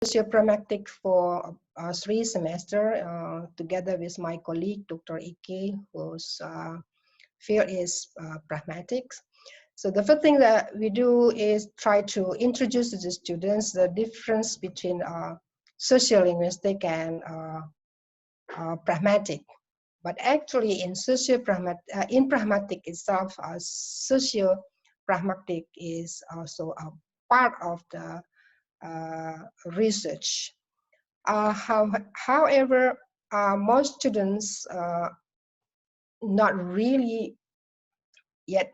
sociopragmatic for 3 semesters together with my colleague, Dr. Ike, whose field is pragmatics. So the first thing that we do is try to introduce to the students the difference between sociolinguistic and pragmatic. But actually, in in pragmatic itself, socio-pragmatic is also a part of the research. However, most students not really yet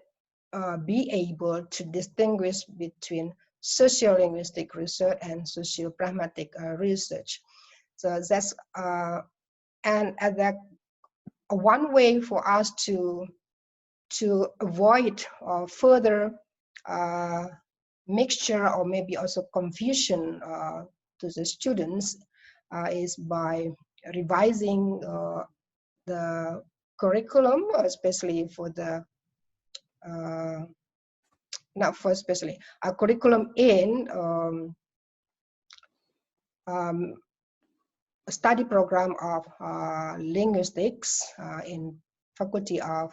be able to distinguish between sociolinguistic research and socio-pragmatic research. So that's and that one way for us to avoid further mixture or maybe also confusion to the students is by revising the curriculum, especially for the not for especially a curriculum in a study program of linguistics in Faculty of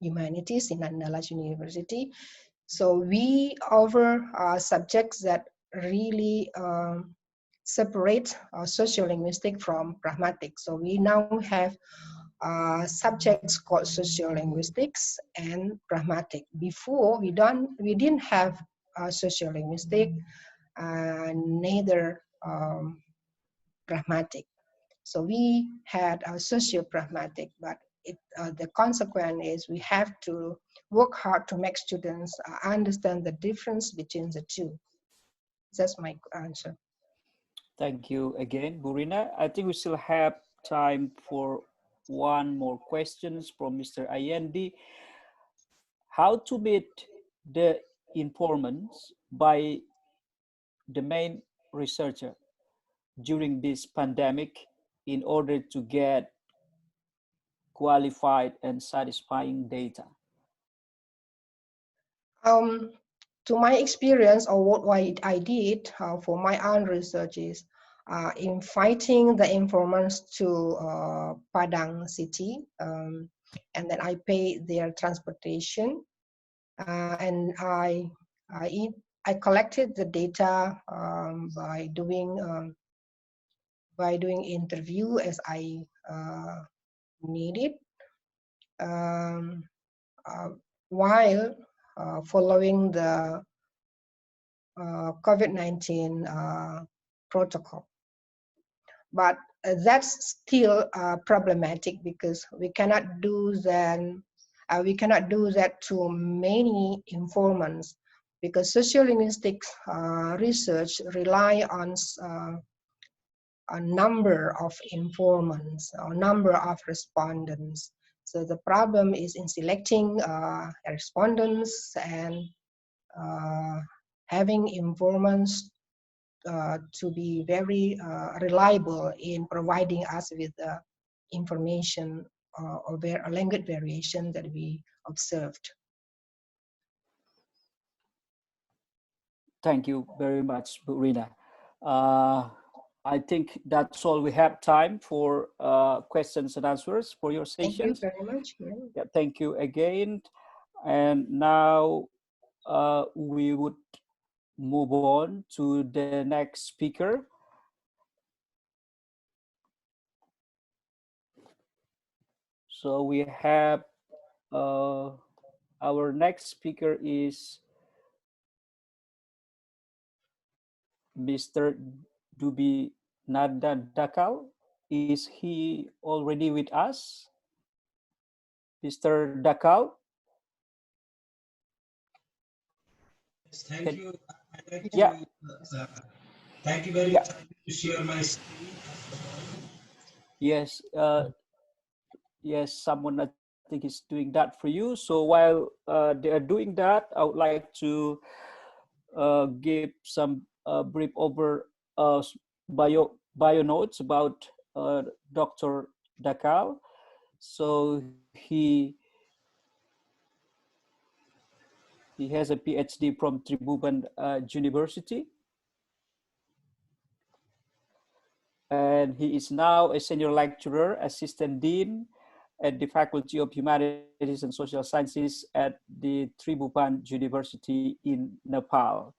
Humanities in Andalas University. So we offer subjects that really separate sociolinguistic from pragmatic. So we now have subjects called sociolinguistics and pragmatic. Before we didn't have sociolinguistic, neither pragmatic. So we had a socio-pragmatic, but the consequence is we have to work hard to make students understand the difference between the two. That's my answer. Thank you again, Burina. I think we still have time for one more questions from Mr. Ayendi. How to meet the informants by the main researcher during this pandemic in order to get qualified and satisfying data? To my experience, or what I did for my own research is inviting the informants to Padang City, and then I pay their transportation, and I collected the data by doing interview as I needed, while following the COVID-19 protocol. But that's still problematic because we cannot do that to many informants, because sociolinguistic research rely on a number of informants or number of respondents. So the problem is in selecting respondents and having informants to be very reliable in providing us with the information or language variation that we observed. Thank you very much, Burina. I think that's all we have time for questions and answers for your sessions. Thank you very much. Yeah, thank you again. And now we would move on to the next speaker. So we have our next speaker is Mr. Dubi Nadan Dakal. Is he already with us? Mr. Dakal? Thank you. I'd like to, yeah. Thank you very much to share my screen. Yes, yes, someone I think is doing that for you. So while they are doing that, I would like to give some brief over bio notes about Dr. Dakal. So he has a PhD from Tribhuvan University. and he is now a senior lecturer, assistant dean at the Faculty of Humanities and Social Sciences at the Tribhuvan University in Nepal.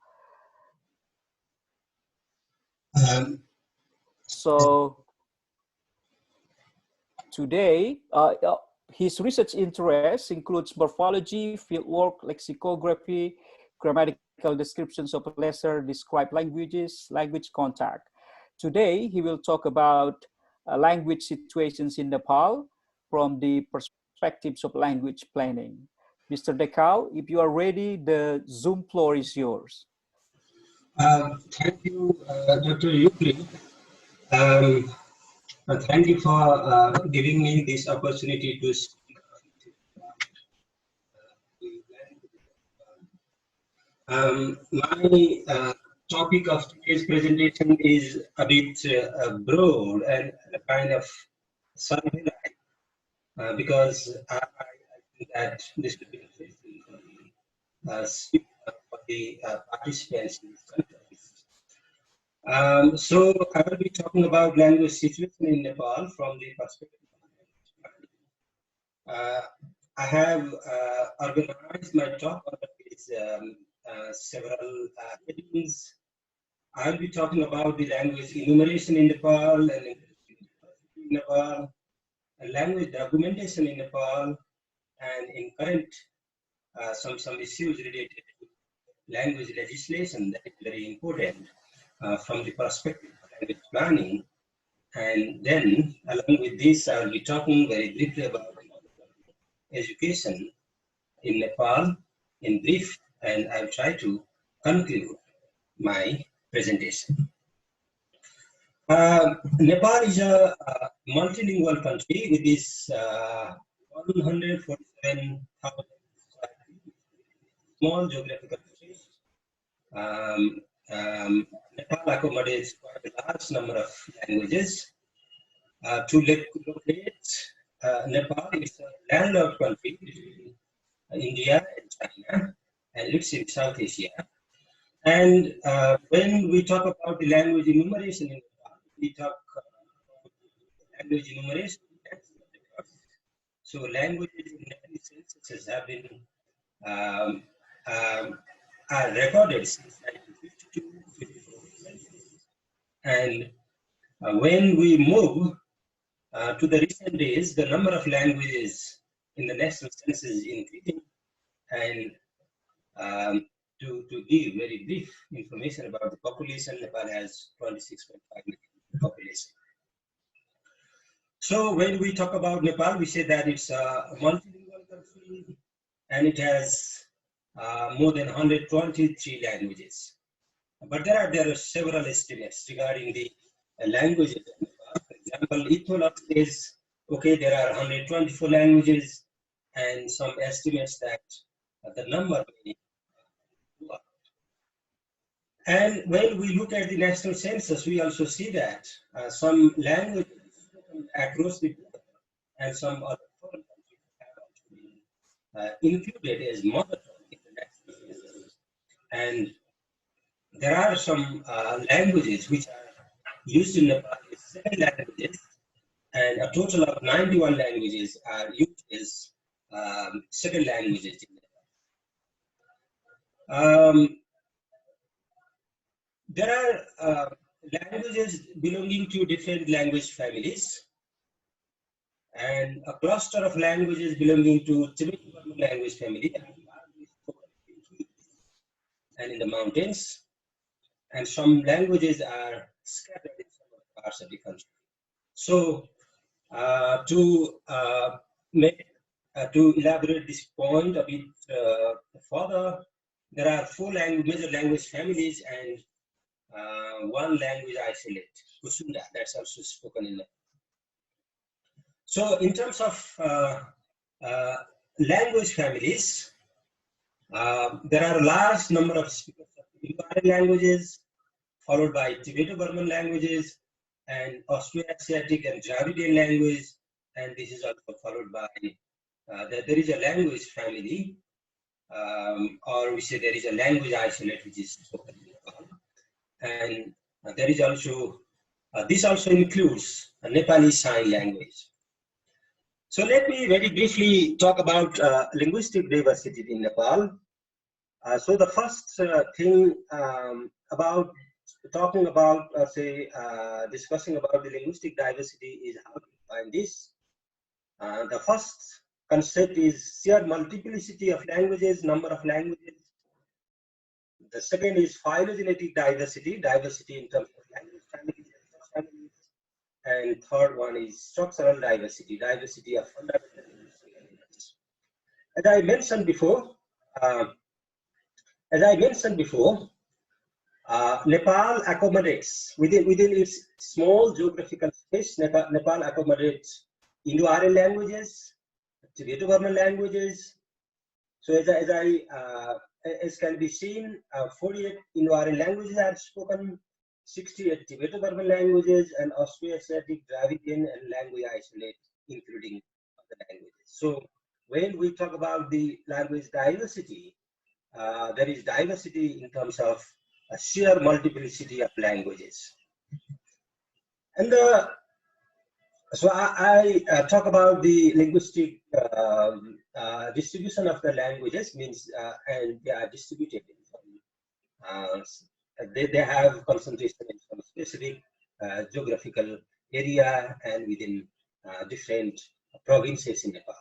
So today, his research interests includes morphology, fieldwork, lexicography, grammatical descriptions of lesser described languages, language contact. Today, he will talk about language situations in Nepal from the perspectives of language planning. Mr. Dekal, if you are ready, the Zoom floor is yours. Thank you, Dr. Yukri. Thank you for giving me this opportunity to speak. My topic of today's presentation is a bit broad and a kind of summarized because I think that this will be interesting for the participants in this conference. So I will be talking about language situation in Nepal from the perspective of I have organized my talk under these several headings. I'll be talking about the language enumeration in Nepal and in Nepal, language documentation in Nepal, and in current some issues related to language legislation that is very important from the perspective of language planning. And then, along with this, I will be talking very briefly about education in Nepal in brief, and I'll try to conclude my presentation. Nepal is a multilingual country with its 147,000 small geographical space. Nepal accommodates quite a large number of languages. To locate Nepal is a landlocked country between India and China, and lives in South Asia. And when we talk about the language enumeration in Nepal, we talk about language enumeration. So languages in Nepali censuses have been are recorded since 1952. And when we move to the recent days, the number of languages in the national census is increasing. And to give very brief information about the population, Nepal has 26.5 million population. So when we talk about Nepal, we say that it's a multilingual country and it has more than 123 languages. But there are several estimates regarding the languages. For example, Etholog says, okay, there are 124 languages, and some estimates that the number may go up. And when we look at the national census, we also see that some languages across the board and some other foreign countries have actually included as mother tongue in the national census. And there are some languages which are used in Nepal as second languages, and a total of 91 languages are used as second languages in Nepal. There are languages belonging to different language families, and a cluster of languages belonging to Tibetan language family, and in the mountains, and some languages are scattered in some other parts of the country. So, to elaborate this point a bit further, there are four major language families and one language isolate, Kusunda, that's also spoken in Nepal. So in terms of language families, there are a large number of speakers of Indo-Aryan languages, followed by Tibeto-Burman languages, and Austro-Asiatic and Dravidian language, and this is also followed by, there is a language family, or we say there is a language isolate which is spoken in Nepal, and there is also This also includes a Nepali Sign Language. So let me very briefly talk about linguistic diversity in Nepal. So the first thing about talking about, discussing about the linguistic diversity is how to define this. The first concept is sheer multiplicity of languages, number of languages. The second is phylogenetic diversity, diversity in terms of language families. And third one is structural diversity, diversity of fundamental linguistic elements. As I mentioned before, Nepal accommodates within its small geographical space. Nepal accommodates Indo-Aryan languages, Tibeto-Burman languages. So as can be seen, 48 Indo-Aryan languages are spoken, 68 Tibeto-Burman languages, and Austroasiatic, Dravidian, and Lingui isolate, including other languages. So when we talk about the language diversity, there is diversity in terms of a sheer multiplicity of languages. And so I talk about the linguistic distribution of the languages, means and they are distributed in some, they have concentration in some specific geographical area and within different provinces in Nepal.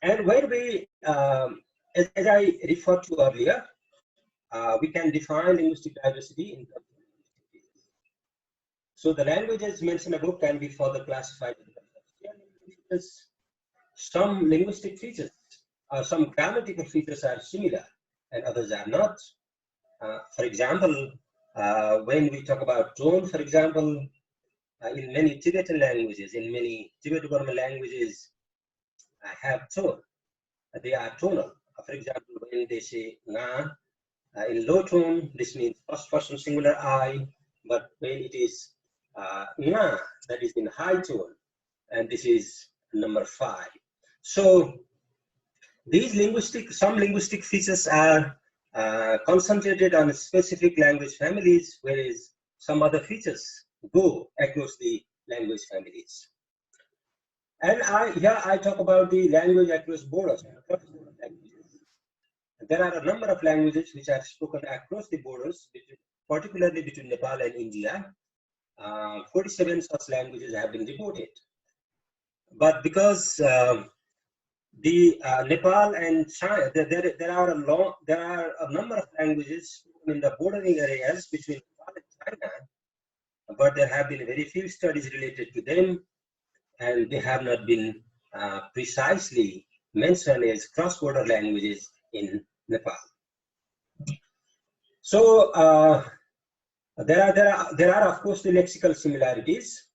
And when we, as I referred to earlier, we can define linguistic diversity in terms of linguistic features. So the languages mentioned above can be further classified in terms of features. Some linguistic features or some grammatical features are similar and others are not. For example, when we talk about tone, for example, in many Tibetan languages, in many Tibeto-Burman languages, have tone. They are tonal. For example, when they say na, in low tone, this means first person singular I, but when it is na, that is in high tone, and this is number 5. So these some linguistic features are concentrated on specific language families, whereas some other features go across the language families. And here I talk about the language across borders. There are a number of languages which are spoken across the borders, particularly between Nepal and India. 47 such languages have been reported. But because the Nepal and China, there are a number of languages in the bordering areas between Nepal and China, but there have been very few studies related to them, and they have not been precisely mentioned as cross-border languages in Nepal. So there are of course the lexical similarities,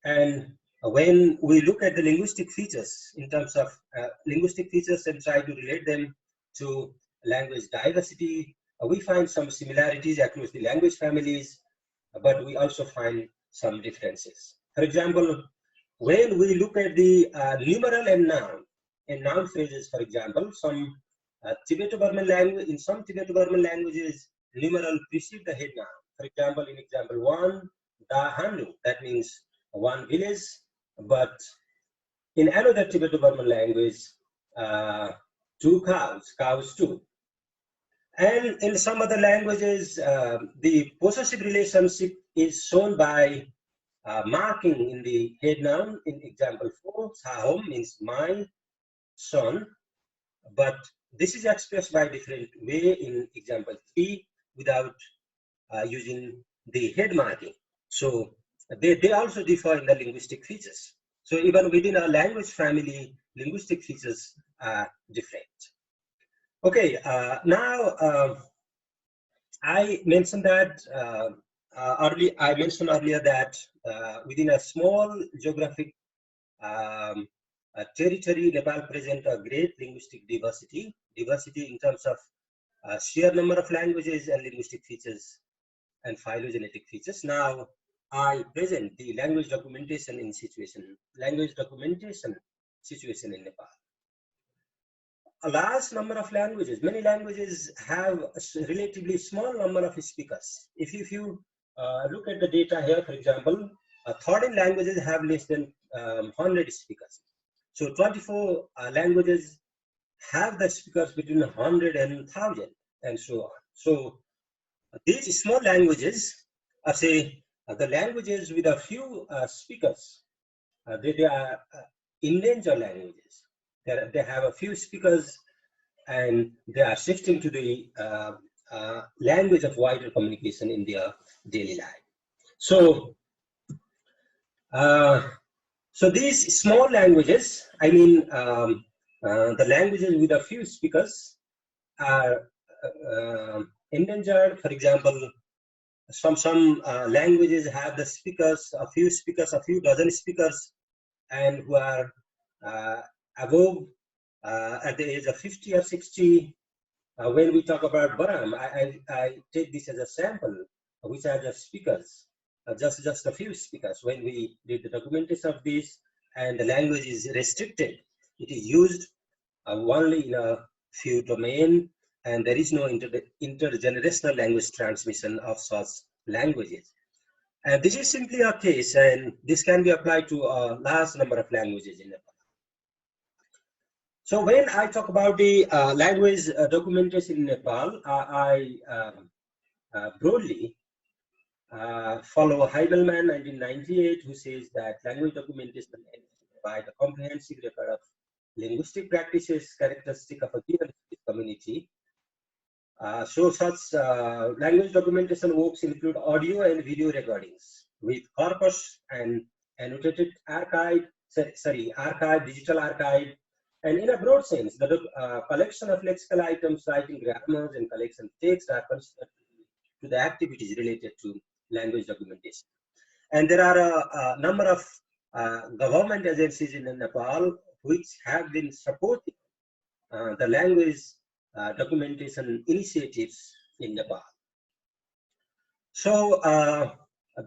and when we look at the linguistic features in terms of linguistic features and try to relate them to language diversity, we find some similarities across the language families, but we also find some differences. For example, when we look at the numeral and noun phrases, for example, some Tibeto-Burman language, in some Tibeto-Burman languages, numeral precede the head noun. For example, in example 1, Da Handu, that means one village, but in another Tibeto-Burman language, 2 cows 2. And in some other languages, the possessive relationship is shown by marking in the head noun. In example 4, Sahom means my son, but this is expressed by different way in example 3 without using the head marking. So they also differ in the linguistic features. So even within a language family, linguistic features are different. Okay, now I mentioned that I mentioned earlier that within a small geographic territory, Nepal presents a great linguistic diversity in terms of sheer number of languages and linguistic features and phylogenetic features. Now, I present the language documentation situation in Nepal. A large number of languages, many languages have a relatively small number of speakers. If you look at the data here, for example, 13 languages have less than 100 speakers. So 24 languages have the speakers between 100 and 1,000 and so on. So these small languages are, say, the languages with a few speakers. They are endangered languages. They have a few speakers and they are shifting to the language of wider communication in their daily life. So, so these small languages, I mean, the languages with a few speakers are endangered. For example, some languages have the speakers, a few dozen speakers, and who are above at the age of 50 or 60. When we talk about Baram, I take this as a sample, which are the speakers, just a few speakers. When we did the documentation of this, and the language is restricted, it is used only in a few domains, and there is no intergenerational language transmission of such languages. And this is simply a case, and this can be applied to a large number of languages in Nepal. So when I talk about the language documentation in Nepal, I broadly follow Heidelman 1998, who says that language documentation provide a comprehensive record of linguistic practices characteristic of a given community. So such language documentation works include audio and video recordings with corpus and annotated archive, digital archive, and in a broad sense, the collection of lexical items, writing grammars, and collection of text are considered to the activities related to language documentation. And there are a number of government agencies in Nepal which have been supporting the language documentation initiatives in Nepal. So,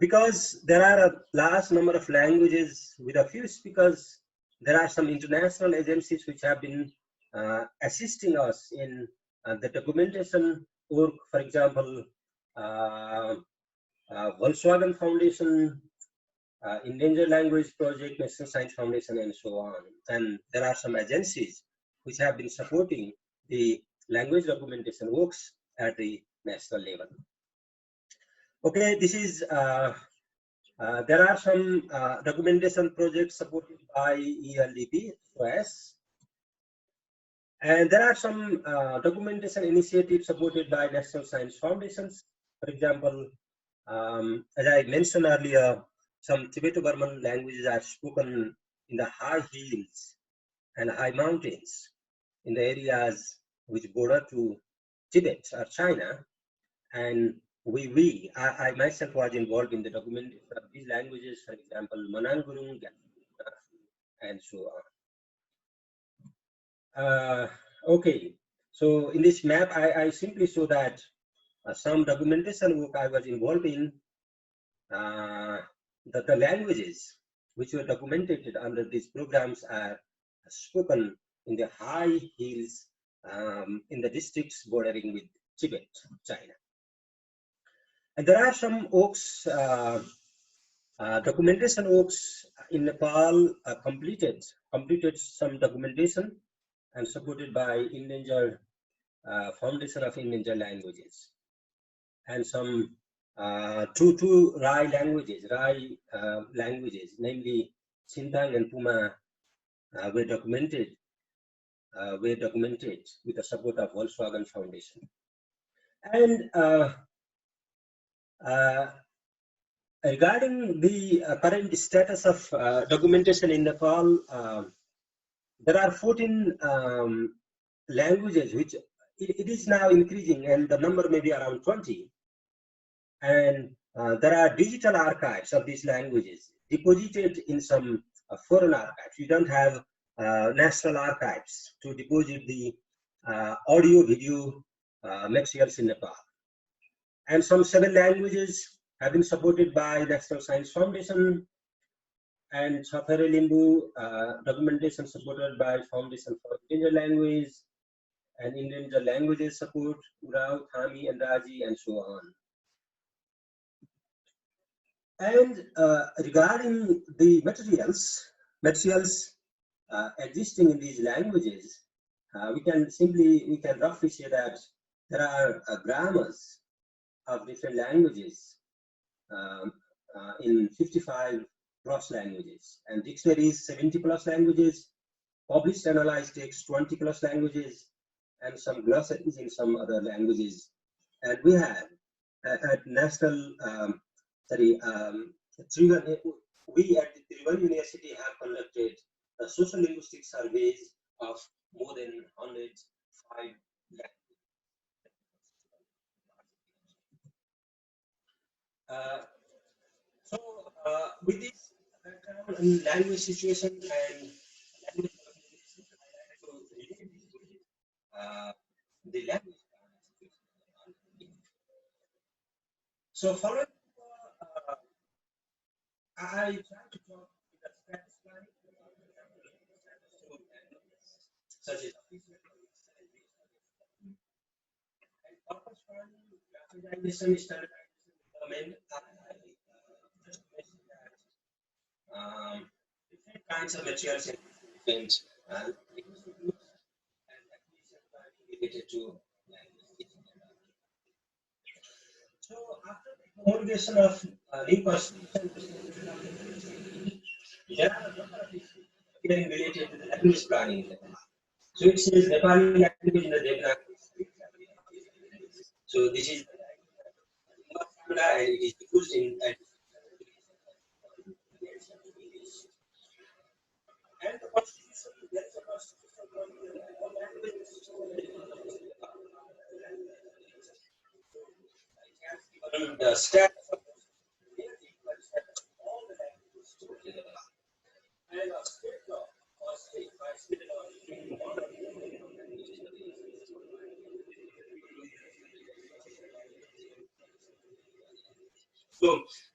because there are a large number of languages with a few speakers, there are some international agencies which have been assisting us in the documentation work. For example, Volkswagen Foundation, Endangered Language Project, National Science Foundation, and so on. And there are some agencies which have been supporting the language documentation works at the national level. Okay, this is, there are some documentation projects supported by ELDP, SOS, and there are some documentation initiatives supported by National Science Foundations. For example, as I mentioned earlier, some Tibeto-Burman languages are spoken in the high hills and high mountains in the areas which border to Tibet or China. And I myself was involved in the documentation of these languages, for example, Manangurung, and so on. Okay, so in this map, I simply show that some documentation work I was involved in, the languages which were documented under these programs are spoken in the high hills in the districts bordering with Tibet, China. And there are some works, documentation works in Nepal completed some documentation and supported by Endangered Foundation of Endangered Languages, and some two Rai languages, namely Sintang and Puma, were documented with the support of Volkswagen Foundation. And regarding the current status of documentation in Nepal, there are 14 languages which it is now increasing, and the number may be around 20. And there are digital archives of these languages deposited in some foreign archives. You don't have national archives to deposit the audio, video materials in Nepal. And some 7 languages have been supported by National Science Foundation, and Chapere Limbu documentation supported by Foundation for Endangered Language, and Endangered Languages support, Urao, Thami, and Raji, and so on. And regarding the materials existing in these languages, we can roughly say that there are grammars of different languages in 55 plus languages, and dictionaries 70 plus languages, published analyzed text 20 plus languages, and some glossaries in some other languages. And we have at national we at the Tribhuvan University have conducted social linguistics surveys of more than 105 languages. With this background in language situation and language the language. So following, I try to talk with the status line, such as and purpose standardization, development. Just mention that different kinds of materials and related to language. So after the promulgation of new constitution, there are a number of issues related to the language planning. So it says Nepali language in the Devanagari script. So this is and it is used in and the constitution, there is a constitution the status of all the languages and a state law or state by state law. So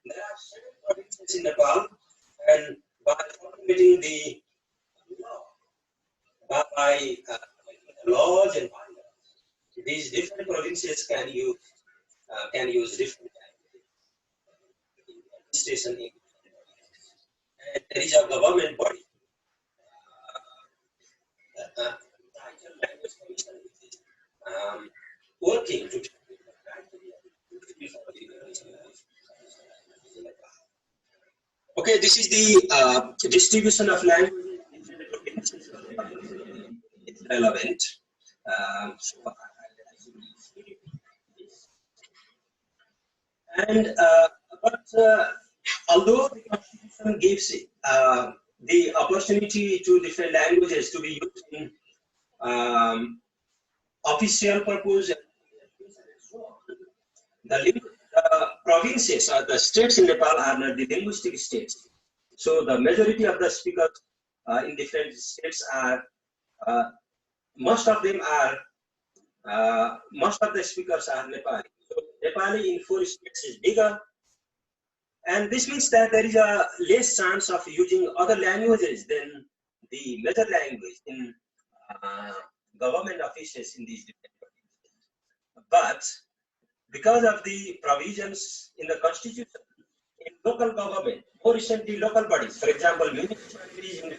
there are 7 provinces in Nepal, and by formulating the law, by laws and these different provinces can use different administration. And there is a government body, language commission, which is working to. Okay, this is the distribution of language. It's relevant. Although the constitution gives the opportunity to different languages to be used in official purpose, the provinces or the states in Nepal are not the linguistic states. So the majority of the speakers in different states are, most of the speakers are Nepali. So Nepali in 4 states is bigger, and this means that there is a less chance of using other languages than the major language in government offices in these different provinces. But because of the provisions in the constitution, in local government, more recently local bodies, for example, municipalities in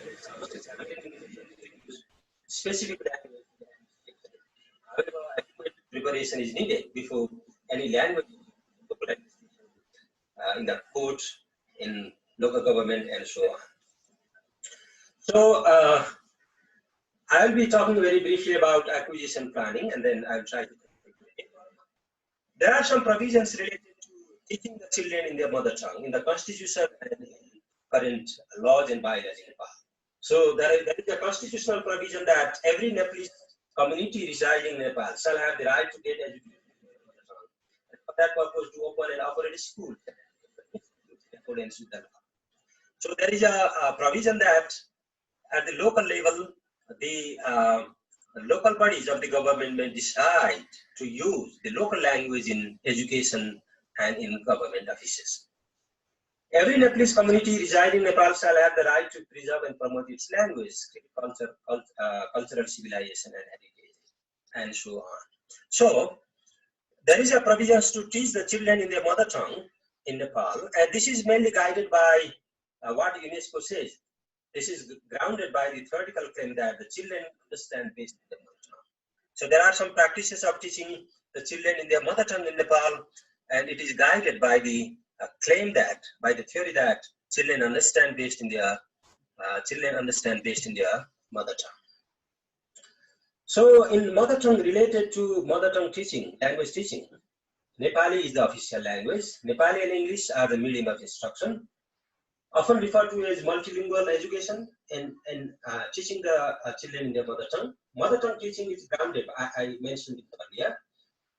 specific language. However, adequate preparation is needed before any language in the court, in local government, and so on. So I will be talking very briefly about acquisition planning, and then I'll try to. There are some provisions related to teaching the children in their mother tongue in the constitution and in current laws and bylaws in Nepal. So there is a constitutional provision that every Nepalese community residing in Nepal shall have the right to get education in their mother tongue. And for that purpose, to open and operate schools in accordance with that. So there is a provision that at the local level, the local bodies of the government may decide to use the local language in education and in government offices. Every Nepalese community residing in Nepal shall have the right to preserve and promote its language, culture, cultural civilization and heritage, and so on. So there is a provision to teach the children in their mother tongue in Nepal. And this is mainly guided by what UNESCO says. This is grounded by the theoretical claim that the children understand based on their mother tongue. So there are some practices of teaching the children in their mother tongue in Nepal, and it is guided by the claim that, by the theory that children understand based in their mother tongue. So in mother tongue related to mother tongue teaching, language teaching, Nepali is the official language. Nepali and English are the medium of instruction, often referred to as multilingual education and teaching the children in their mother tongue. Mother tongue teaching is grounded, I mentioned it earlier,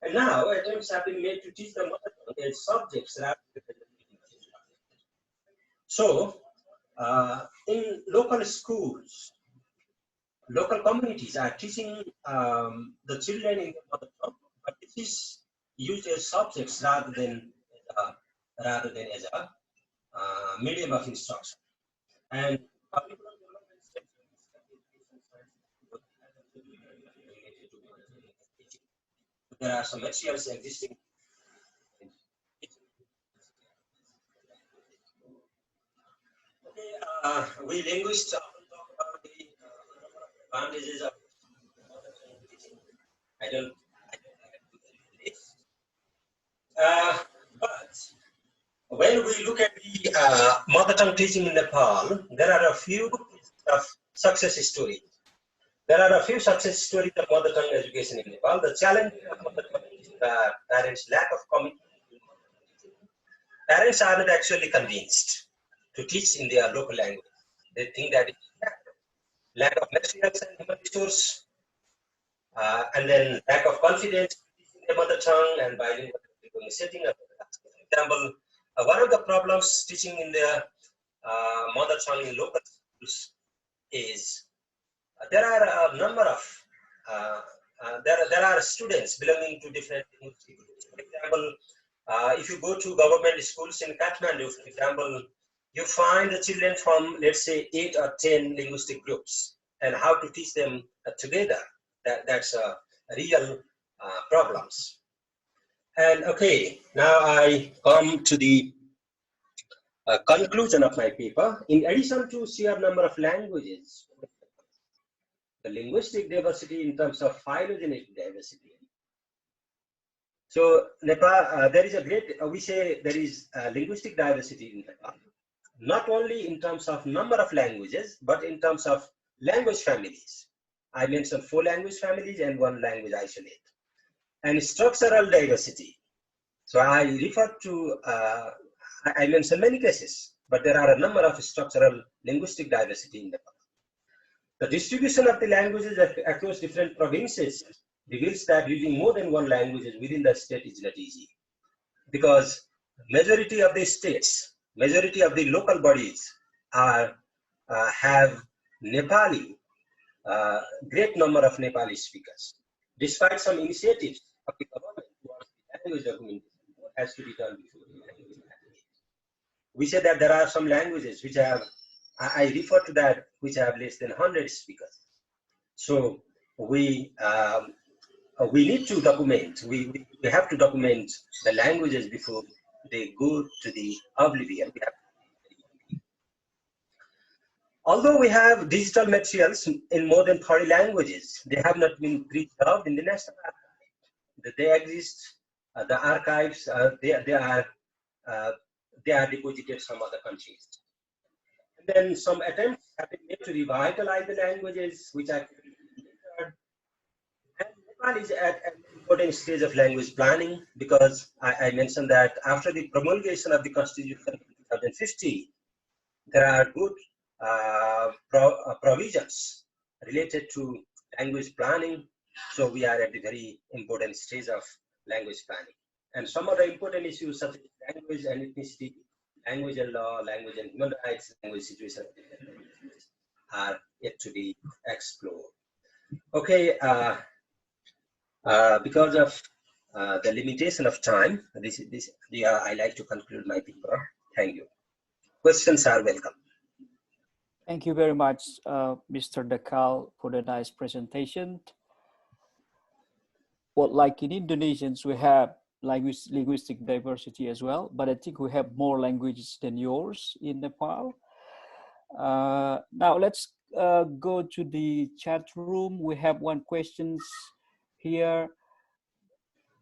and now attempts have been made to teach the mother tongue as subjects rather than as a medium of instruction. So in local schools, local communities are teaching the children in their mother tongue, but this is used as subjects rather than as a medium of instruction. And there are some materials existing. Okay, we linguists often talk about the advantages of teaching. I don't like this. But when we look at the mother tongue teaching in Nepal, there are a few of success stories. There are a few success stories of mother tongue education in Nepal. The challenge of mother tongue teaching are parents' lack of commitment. Parents are not actually convinced to teach in their local language. They think that it is lack of materials and human resource, and then lack of confidence in their mother tongue and bilingual setting. For example, one of the problems teaching in their mother tongue in local schools is there are a number of there are students belonging to different linguistic groups. For example, if you go to government schools in Kathmandu, for example, you find the children from, let's say, 8 or 10 linguistic groups, and how to teach them together. That's a real problems. And okay, now I come to the conclusion of my paper. In addition to sheer number of languages, the linguistic diversity in terms of phylogenetic diversity. So Nepal, there is a great, we say there is linguistic diversity in Nepal, not only in terms of number of languages, but in terms of language families. I mentioned 4 language families and 1 language isolate. And structural diversity. So I refer to, I mentioned many cases, but there are a number of structural linguistic diversity in Nepal. The distribution of the languages across different provinces reveals that using more than 1 language within the state is not easy, because majority of the states, majority of the local bodies are have Nepali, great number of Nepali speakers. Despite some initiatives of the government towards the language documentation, what has to be done before the language documentation. We say that there are some languages which have, I refer to that, which have less than 100 speakers. So we need to document, we have to document the languages before they go to the oblivion. Although we have digital materials in more than 30 languages, they have not been preserved in the national archive. They exist, the archives, they are deposited in some other countries. And then some attempts have been made to revitalize the languages, which are Nepal is at an important stage of language planning, because I mentioned that after the promulgation of the Constitution in 2050, there are good provisions related to language planning. So we are at the very important stage of language planning. And some of the important issues such as language and ethnicity, language and law, language and human rights, language situation are yet to be explored. Okay, because of the limitation of time, I like to conclude my paper. Thank you. Questions are welcome. Thank you very much, Mr. Dakal, for the nice presentation. Well, like in Indonesians, we have linguistic diversity as well, but I think we have more languages than yours in Nepal. Now let's go to the chat room. We have one questions here.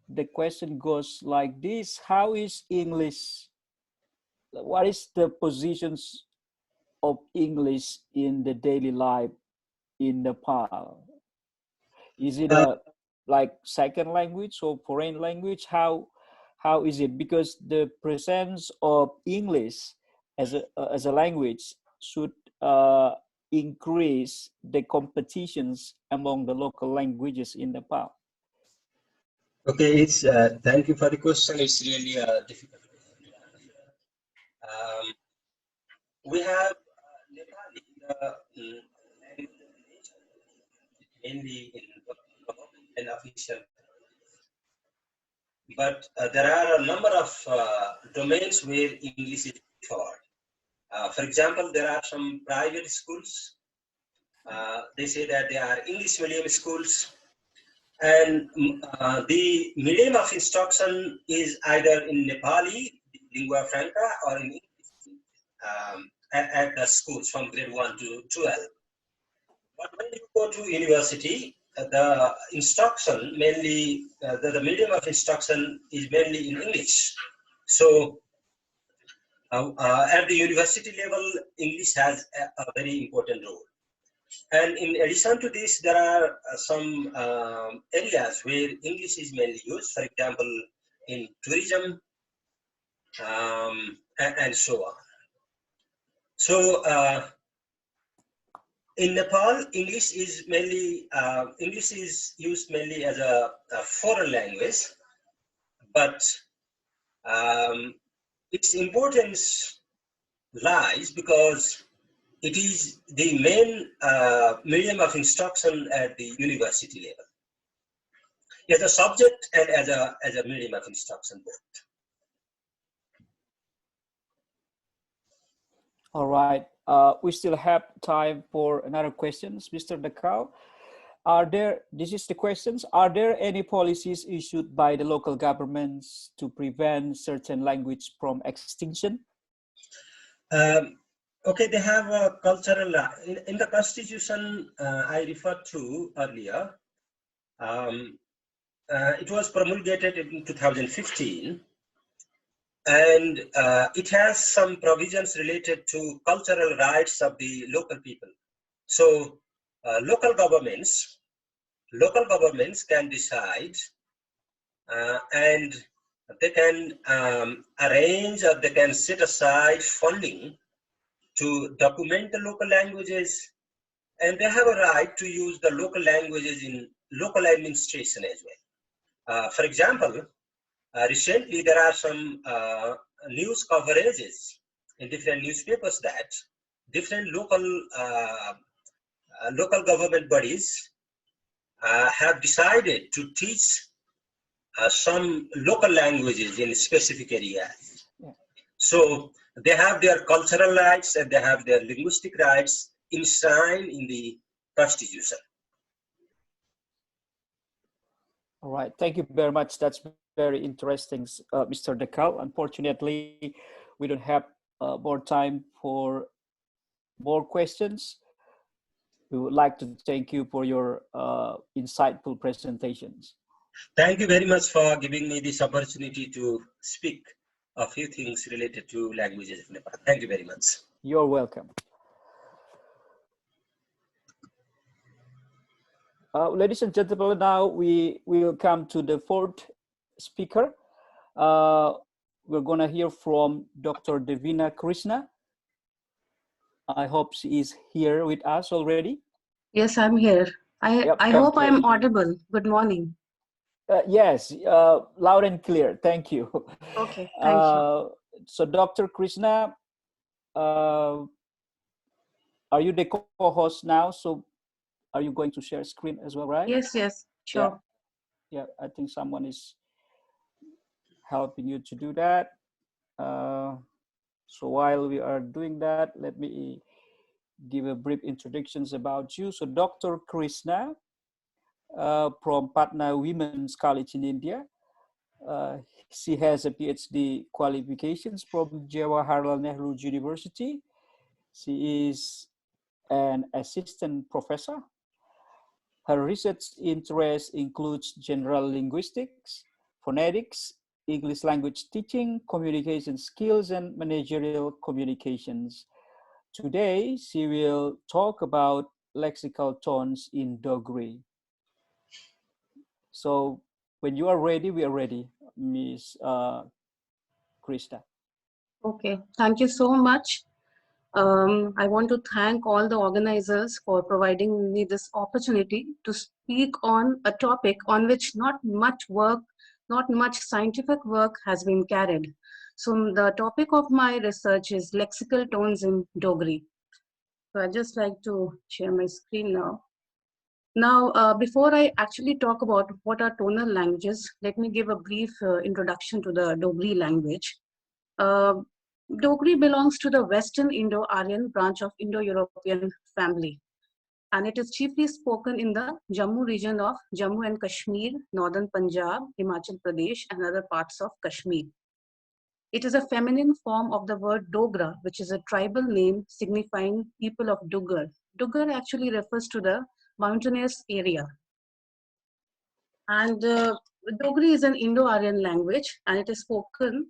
The question goes like this: how is English? What is the positions of English in the daily life in Nepal? Is it a like second language or foreign language? How is it? Because the presence of English as a language should increase the competitions among the local languages in Nepal. Okay, it's thank you for the question. It's really a difficult question to answer. We have Nepali, the language of the nation, mainly in government and official. But there are a number of domains where English is preferred. For example, there are some private schools. They say that they are English medium schools, and the medium of instruction is either in Nepali, lingua franca, or in English at the schools from grade 1 to 12. But when you go to university, the instruction mainly, the medium of instruction is mainly in English. So at the university level, English has a very important role. And in addition to this, there are some areas where English is mainly used, for example, in tourism and so on. So in Nepal, English is used mainly as a foreign language, but its importance lies because it is the main medium of instruction at the university level, as a subject and as a medium of instruction both. All right. We still have time for another questions, Mr. Dakal. This is the questions, are there any policies issued by the local governments to prevent certain language from extinction? Okay, they have a cultural, in the constitution I referred to earlier, it was promulgated in 2015, and it has some provisions related to cultural rights of the local people. So local governments can decide and they can arrange, or they can set aside funding to document the local languages, and they have a right to use the local languages in local administration as well. For example, recently there are some news coverages in different newspapers that different local government bodies have decided to teach some local languages in specific areas. Yeah. So they have their cultural rights and they have their linguistic rights enshrined in the constitution. All right, thank you very much. That's very interesting, Mr. Dakal. Unfortunately, we don't have more time for more questions. We would like to thank you for your insightful presentations. Thank you very much for giving me this opportunity to speak a few things related to languages in Nepal. Thank you very much. You're welcome. Ladies and gentlemen, now we will come to the fourth speaker. We're going to hear from Dr. Devina Krishna. I hope she is here with us already. Yes, I'm here. I hope I'm audible. Good morning. Yes, loud and clear. Thank you. Okay, thank you. So, Dr. Krishna, are you the co-host now? So, are you going to share screen as well, right? Yes, sure. Yeah, I think someone is helping you to do that. So while we are doing that, let me give a brief introductions about you. So Dr. Krishna from Patna Women's College in India. She has a PhD qualifications from Jawaharlal Nehru University. She is an assistant professor. Her research interests includes general linguistics, phonetics, English language teaching, communication skills, and managerial communications. Today, she will talk about lexical tones in Dogri. So when you are ready, we are ready, Ms. Krista. Okay, thank you so much. I want to thank all the organizers for providing me this opportunity to speak on a topic on which not much scientific work has been carried. So the topic of my research is lexical tones in Dogri. So I'd just like to share my screen now. Now, before I actually talk about what are tonal languages, let me give a brief introduction to the Dogri language. Dogri belongs to the Western Indo-Aryan branch of Indo-European family, and it is chiefly spoken in the Jammu region of Jammu and Kashmir, northern Punjab, Himachal Pradesh, and other parts of Kashmir. It is a feminine form of the word Dogra, which is a tribal name signifying people of Dugar. Dugar actually refers to the mountainous area. And Dogri is an Indo-Aryan language, and it is spoken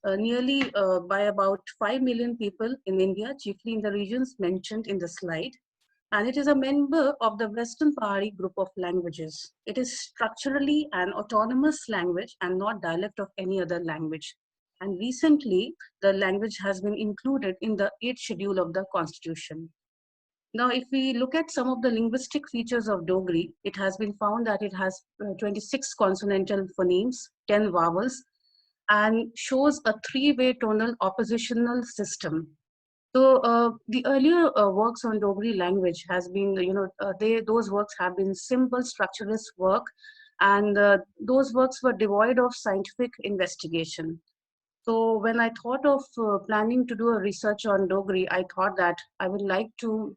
nearly by about 5 million people in India, chiefly in the regions mentioned in the slide. And it is a member of the Western Pahari group of languages. It is structurally an autonomous language and not dialect of any other language. And recently, the language has been included in the 8th schedule of the Constitution. Now, if we look at some of the linguistic features of Dogri, it has been found that it has 26 consonantal phonemes, 10 vowels, and shows a three-way tonal oppositional system. So the earlier works on Dogri language has been, those works have been simple structuralist work, and those works were devoid of scientific investigation. So when I thought of planning to do a research on Dogri, I thought that I would like to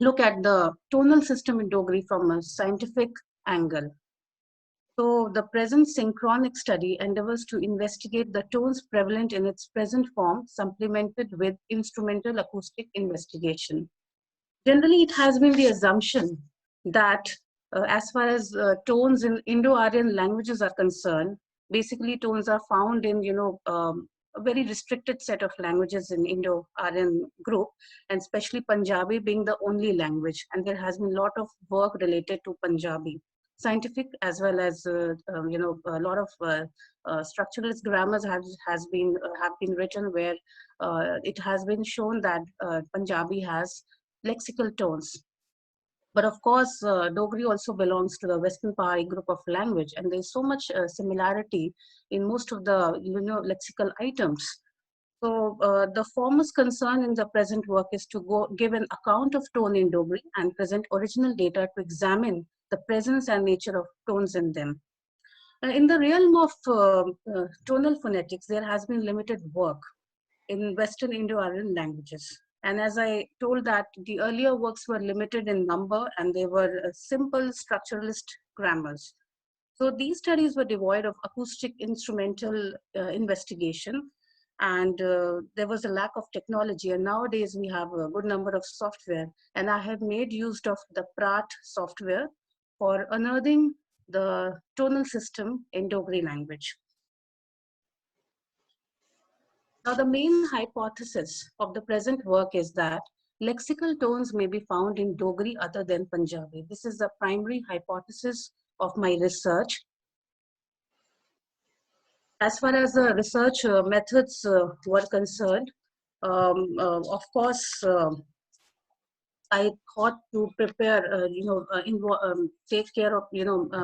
look at the tonal system in Dogri from a scientific angle. So the present synchronic study endeavors to investigate the tones prevalent in its present form, supplemented with instrumental acoustic investigation. Generally, it has been the assumption that as far as tones in Indo-Aryan languages are concerned, basically tones are found in, a very restricted set of languages in Indo-Aryan group, and especially Punjabi being the only language. And there has been a lot of work related to Punjabi, scientific as well as, a lot of structuralist grammars have been written where it has been shown that Punjabi has lexical tones. But of course, Dogri also belongs to the Western Pahari group of language, and there's so much similarity in most of the lexical items. So the foremost concern in the present work is to give an account of tone in Dogri and present original data to examine the presence and nature of tones in them. In the realm of tonal phonetics, there has been limited work in Western Indo-Aryan languages. And as I told that the earlier works were limited in number and they were simple structuralist grammars. So these studies were devoid of acoustic instrumental investigation, and there was a lack of technology. And nowadays we have a good number of software, and I have made use of the Prat software for unearthing the tonal system in Dogri language. Now, the main hypothesis of the present work is that lexical tones may be found in Dogri other than Punjabi. This is the primary hypothesis of my research. As far as the research methods were concerned, of course, I thought to prepare, take care of,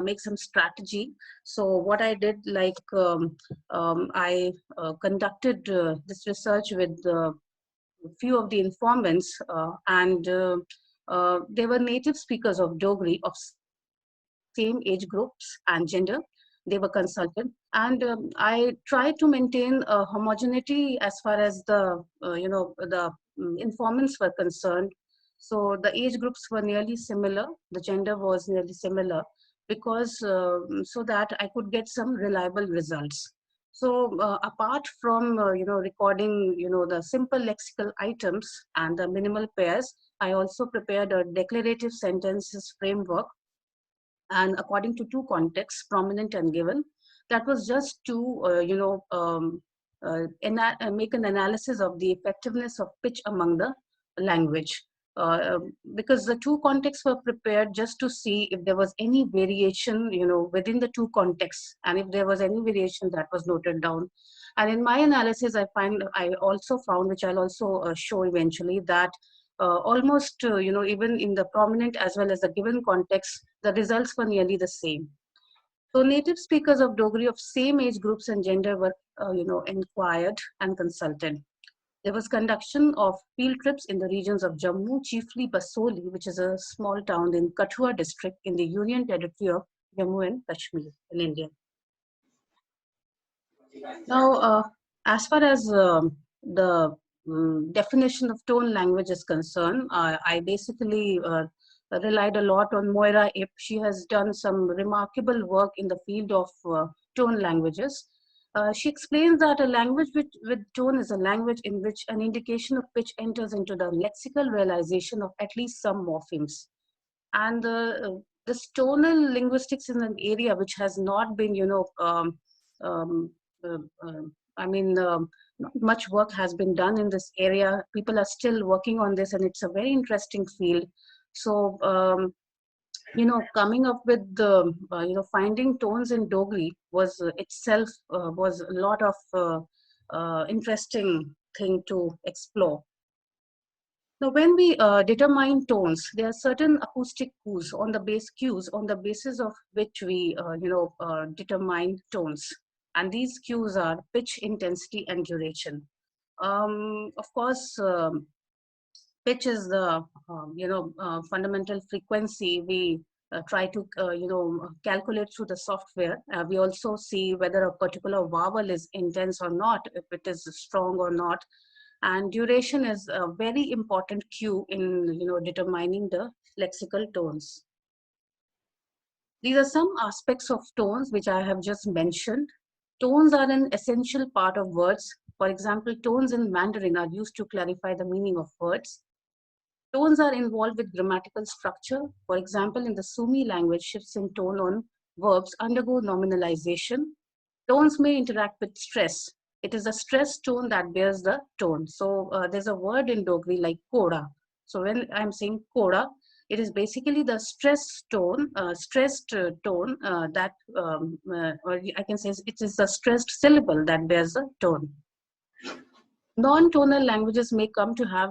make some strategy. So what I did, I conducted this research with a few of the informants, and they were native speakers of Dogri of same age groups and gender. They were consulted, and I tried to maintain a homogeneity as far as the, informants were concerned. So the age groups were nearly similar, the gender was nearly similar, because so that I could get some reliable results. So apart from recording the simple lexical items and the minimal pairs, I also prepared a declarative sentences framework, and according to two contexts, prominent and given. That was just to make an analysis of the effectiveness of pitch among the language. Because the two contexts were prepared just to see if there was any variation, within the two contexts, and if there was any variation, that was noted down. And in my analysis, I also found, which I'll also show eventually, that almost even in the prominent as well as the given context, the results were nearly the same. So native speakers of Dogri of same age groups and gender were inquired and consulted. There was conduction of field trips in the regions of Jammu, chiefly Basoli, which is a small town in Kathua district in the Union Territory of Jammu and Kashmir in India. Now, as far as the definition of tone language is concerned, I basically relied a lot on Moira Ip. She has done some remarkable work in the field of tone languages. She explains that a language with tone is a language in which an indication of pitch enters into the lexical realization of at least some morphemes. And this tonal linguistics is an area which has not been, um, uh, uh, I mean, not much work has been done in this area. People are still working on this, and it's a very interesting field. So, coming up with the, finding tones in Dogri was itself was a lot of interesting thing to explore. Now, when we determine tones, there are certain acoustic cues on the basis of which we, determine tones. And these cues are pitch, intensity, and duration. Of course, pitch is the, fundamental frequency we try to, calculate through the software. We also see whether a particular vowel is intense or not, if it is strong or not. And duration is a very important cue in determining the lexical tones. These are some aspects of tones which I have just mentioned. Tones are an essential part of words. For example, tones in Mandarin are used to clarify the meaning of words. Tones are involved with grammatical structure. For example, in the Sumi language, shifts in tone on verbs undergo nominalization. Tones may interact with stress. It is a stress tone that bears the tone. So there's a word in Dogri like koda. So when I'm saying koda, it is basically the stress tone, stressed tone that, or I can say it is the stressed syllable that bears the tone. Non-tonal languages may come to have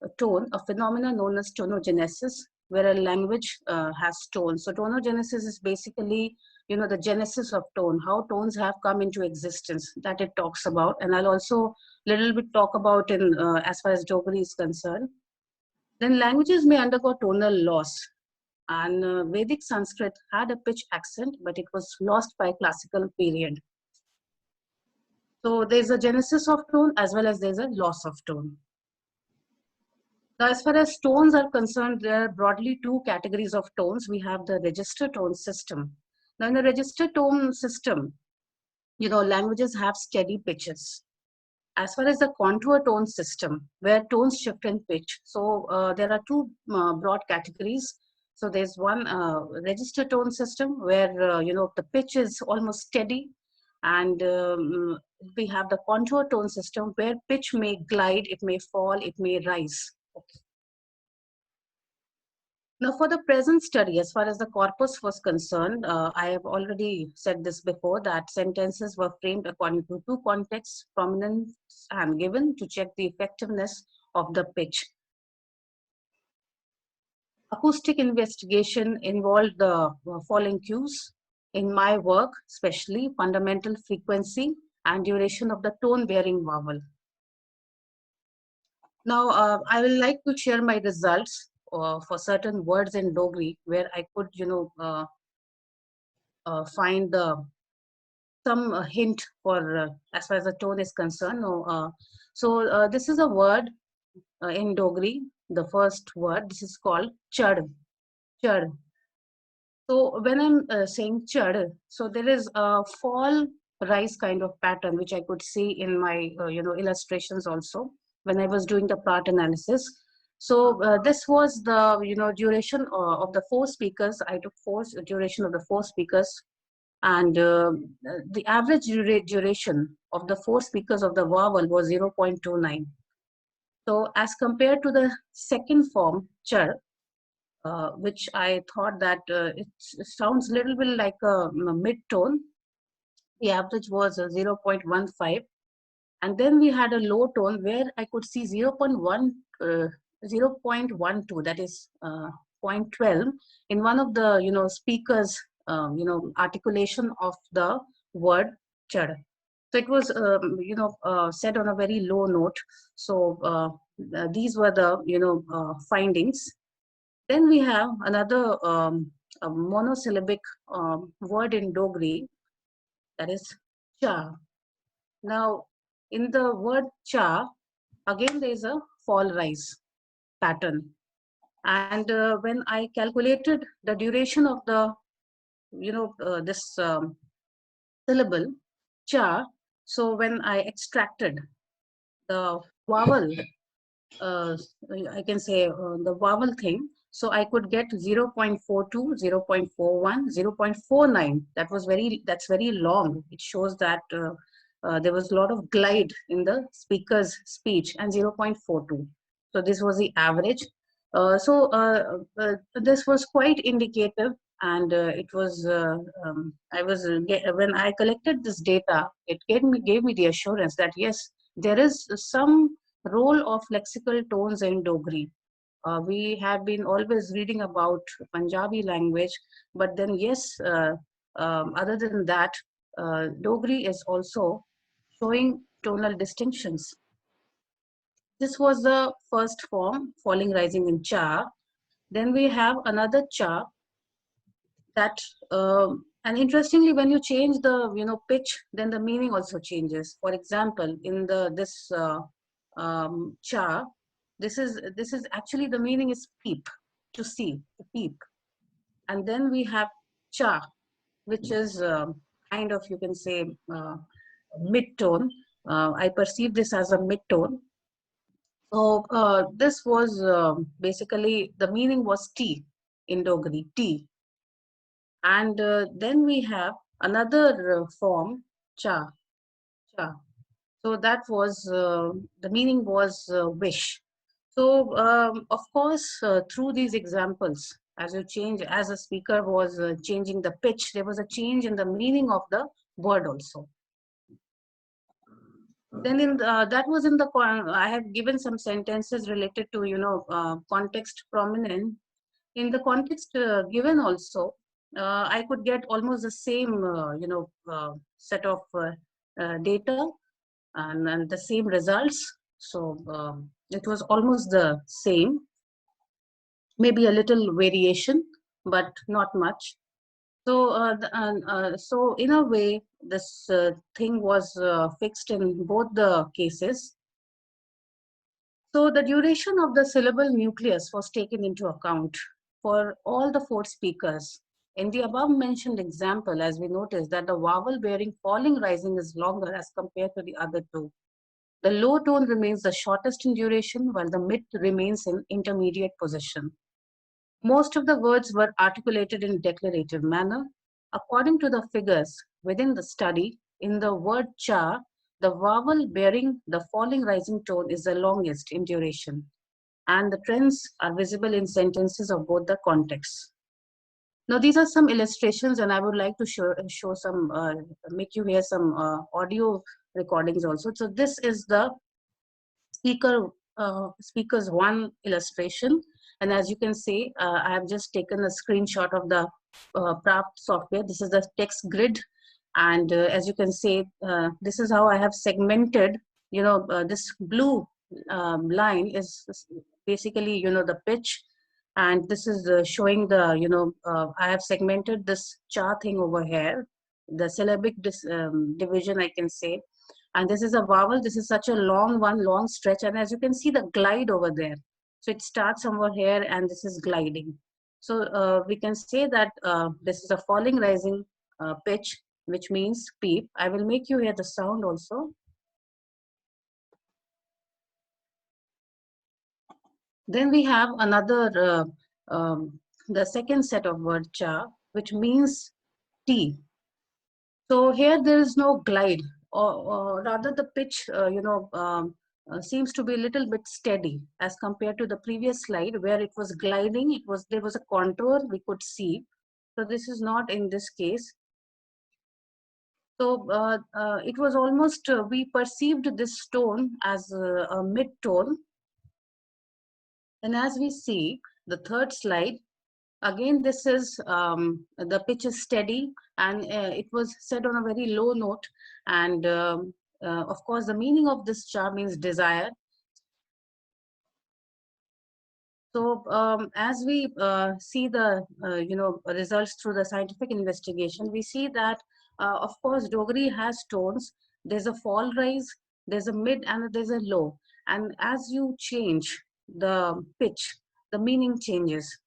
a tone, a phenomenon known as tonogenesis, where a language has tone. So tonogenesis is basically, the genesis of tone, how tones have come into existence, that it talks about. And I'll also little bit talk about in as far as Dogri is concerned. Then languages may undergo tonal loss. And Vedic Sanskrit had a pitch accent, but it was lost by classical period. So there's a genesis of tone as well as there's a loss of tone. Now, as far as tones are concerned, there are broadly two categories of tones. We have the register tone system. Now, in the register tone system, languages have steady pitches. As far as the contour tone system, where tones shift in pitch, so there are two broad categories. So there's one register tone system where the pitch is almost steady, and we have the contour tone system where pitch may glide, it may fall, it may rise. Okay. Now, for the present study, as far as the corpus was concerned, I have already said this before, that sentences were framed according to two contexts, prominence and given, to check the effectiveness of the pitch. Acoustic investigation involved the following cues. In my work, especially fundamental frequency and duration of the tone-bearing vowel. Now, I will like to share my results for certain words in Dogri where I could, find some hint for as far as the tone is concerned. So this is a word in Dogri, the first word. This is called chad. Chad. So when I'm saying chad, so there is a fall rise kind of pattern which I could see in my illustrations also when I was doing the part analysis. So this was the duration of the four speakers. I took duration of the four speakers, and the average duration of the four speakers of the vowel was 0.29. So as compared to the second form char, which I thought that it sounds a little bit like a mid-tone. The average was 0.15. And then we had a low tone where I could see 0.12, that is 0.12, in one of the, speakers, articulation of the word chad. So it was, said on a very low note. So these were the, findings. Then we have another a monosyllabic word in Dogri, that is cha. Now, in the word cha, again there is a fall rise pattern. And when I calculated the duration of the, this syllable cha, so when I extracted the vowel, uh, I can say the vowel thing. So I could get 0.42, 0.41, 0.49. That's very long. It shows that there was a lot of glide in the speaker's speech, and 0.42. So this was the average. This was quite indicative, and when I collected this data, it gave me the assurance that yes, there is some role of lexical tones in Dogri. We have been always reading about Punjabi language, but then yes, other than that, Dogri is also showing tonal distinctions. This was the first form, falling, rising in cha. Then we have another cha that, and interestingly, when you change the pitch, then the meaning also changes. For example, in this cha, this is actually, the meaning is peep, to see, to peep. And then we have cha, which is kind of, you can say, mid-tone. I perceive this as a mid-tone. So this was basically, the meaning was tea in Dogri, tea. And then we have another form, cha, cha. So that was, the meaning was wish. So of course, through these examples, as a speaker was changing the pitch, there was a change in the meaning of the word also. Then that was in the, I have given some sentences related to, context prominent. In the context given also, I could get almost the same, set of data, and the same results. So it was almost the same, maybe a little variation, but not much. So, so in a way, this thing was fixed in both the cases. So the duration of the syllable nucleus was taken into account for all the four speakers. In the above mentioned example, as we noticed that the vowel bearing falling rising is longer as compared to the other two. The low tone remains the shortest in duration, while the mid remains in intermediate position. Most of the words were articulated in declarative manner. According to the figures within the study, in the word cha, the vowel bearing the falling rising tone is the longest in duration, and the trends are visible in sentences of both the contexts. Now, these are some illustrations, and I would like to show some, make you hear some audio recordings also. So this is the speaker's one illustration, and as you can see, I have just taken a screenshot of the Prapt software. This is the text grid, and as you can see, this is how I have segmented. This blue line is basically the pitch, and this is showing the I have segmented this chart thing over here, the syllabic division, I can say. And this is a vowel. This is such a long stretch. And as you can see, the glide over there. So it starts somewhere here, and this is gliding. So we can say that this is a falling rising pitch, which means peep. I will make you hear the sound also. Then we have another, the second set of word cha, which means T. So here there is no glide, or rather the pitch, seems to be a little bit steady as compared to the previous slide where it was gliding. There was a contour we could see. So this is not in this case. So it was almost, we perceived this tone as a mid-tone. And as we see, the third slide, again, this is, the pitch is steady and it was set on a very low note. And of course, the meaning of this cha means desire. So as we see the results through the scientific investigation, we see that of course Dogri has tones. There's a fall rise, there's a mid, and there's a low. And as you change the pitch, the meaning changes.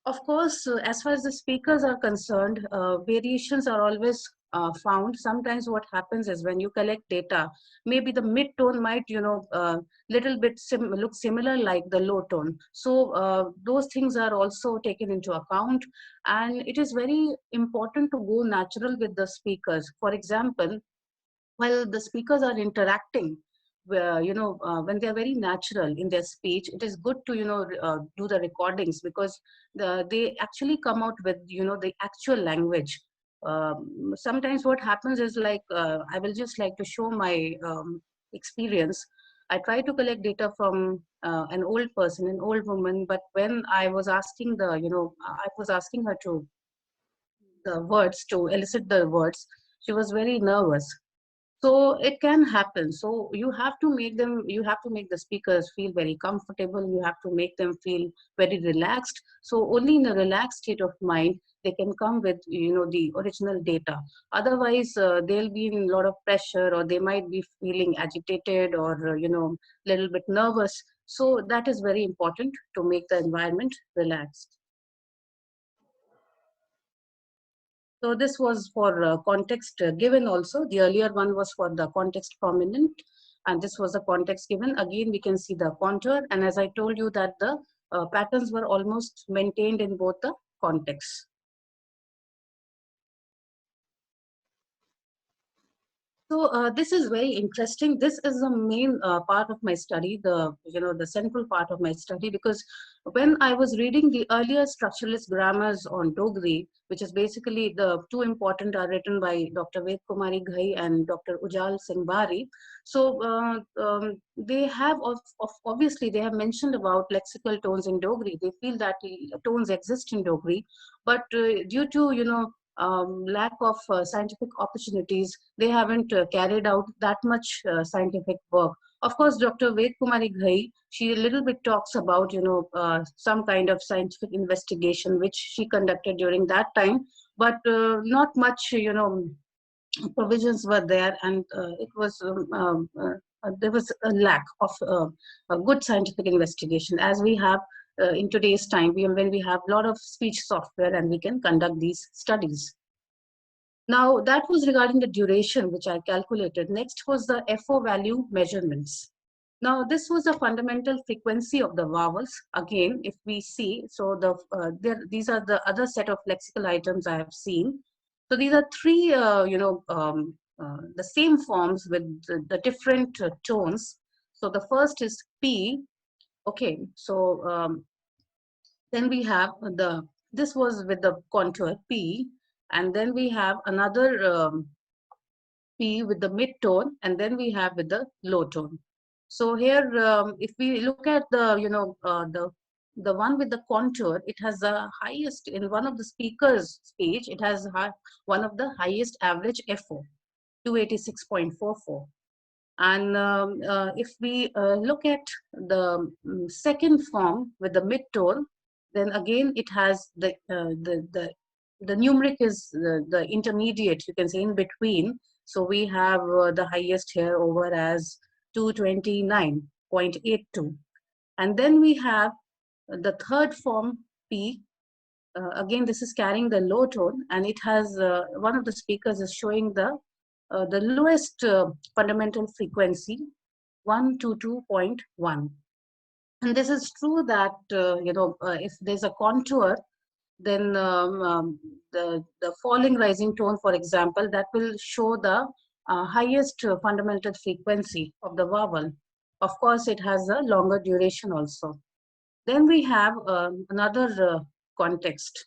Of course, as far as the speakers are concerned, variations are always found. Sometimes what happens is when you collect data, maybe the mid tone might, little bit look similar like the low tone. So those things are also taken into account. And it is very important to go natural with the speakers. For example, while the speakers are interacting, when they're very natural in their speech, it is good to do the recordings, because they actually come out with the actual language. Sometimes what happens is, like, I will just like to show my experience. I try to collect data from an old person, an old woman, but when I was asking I was asking her to the words, to elicit the words, she was very nervous. So it can happen. So you have to make the speakers feel very comfortable. You have to make them feel very relaxed. So only in a relaxed state of mind they can come with the original data. Otherwise they'll be in a lot of pressure, or they might be feeling agitated, or little bit nervous. So that is very important, to make the environment relaxed. So this was for context given also. The earlier one was for the context prominent, and this was the context given. Again, we can see the contour, and as I told you that the patterns were almost maintained in both the contexts. So this is very interesting. This is the main part of my study, the central part of my study, because when I was reading the earlier structuralist grammars on Dogri, which is basically the two important are written by Dr. Ved Kumari Ghai and Dr. Ujal Singh Bari. So they have, obviously, they have mentioned about lexical tones in Dogri. They feel that tones exist in Dogri, but due to lack of scientific opportunities, they haven't carried out that much scientific work. Of course, Dr. Ved Kumari Ghai, she a little bit talks about, some kind of scientific investigation which she conducted during that time, but not much, provisions were there, and it was there was a lack of a good scientific investigation, as we have in today's time, when we have a lot of speech software and we can conduct these studies. Now, that was regarding the duration, which I calculated. Next was the FO value measurements. Now, this was the fundamental frequency of the vowels. Again, if we see, so these are the other set of lexical items I have seen. So these are three, the same forms with the different tones. So the first is P. Okay, so then we have this was with the contour P, and then we have another P with the mid tone, and then we have with the low tone. So here, if we look at the one with the contour, it has the highest in one of the speakers' speech. It has one of the highest average FO, 286.44. And if we look at the second form with the mid tone, then again it has the numeric is the intermediate, you can say, in between. So we have the highest here over as 229.82. And then we have the third form P. Again, this is carrying the low tone, and it has one of the speakers is showing the lowest fundamental frequency, 122.1. And this is true that if there's a contour, then the falling rising tone, for example, that will show the highest fundamental frequency of the vowel. Of course, it has a longer duration also. Then we have another context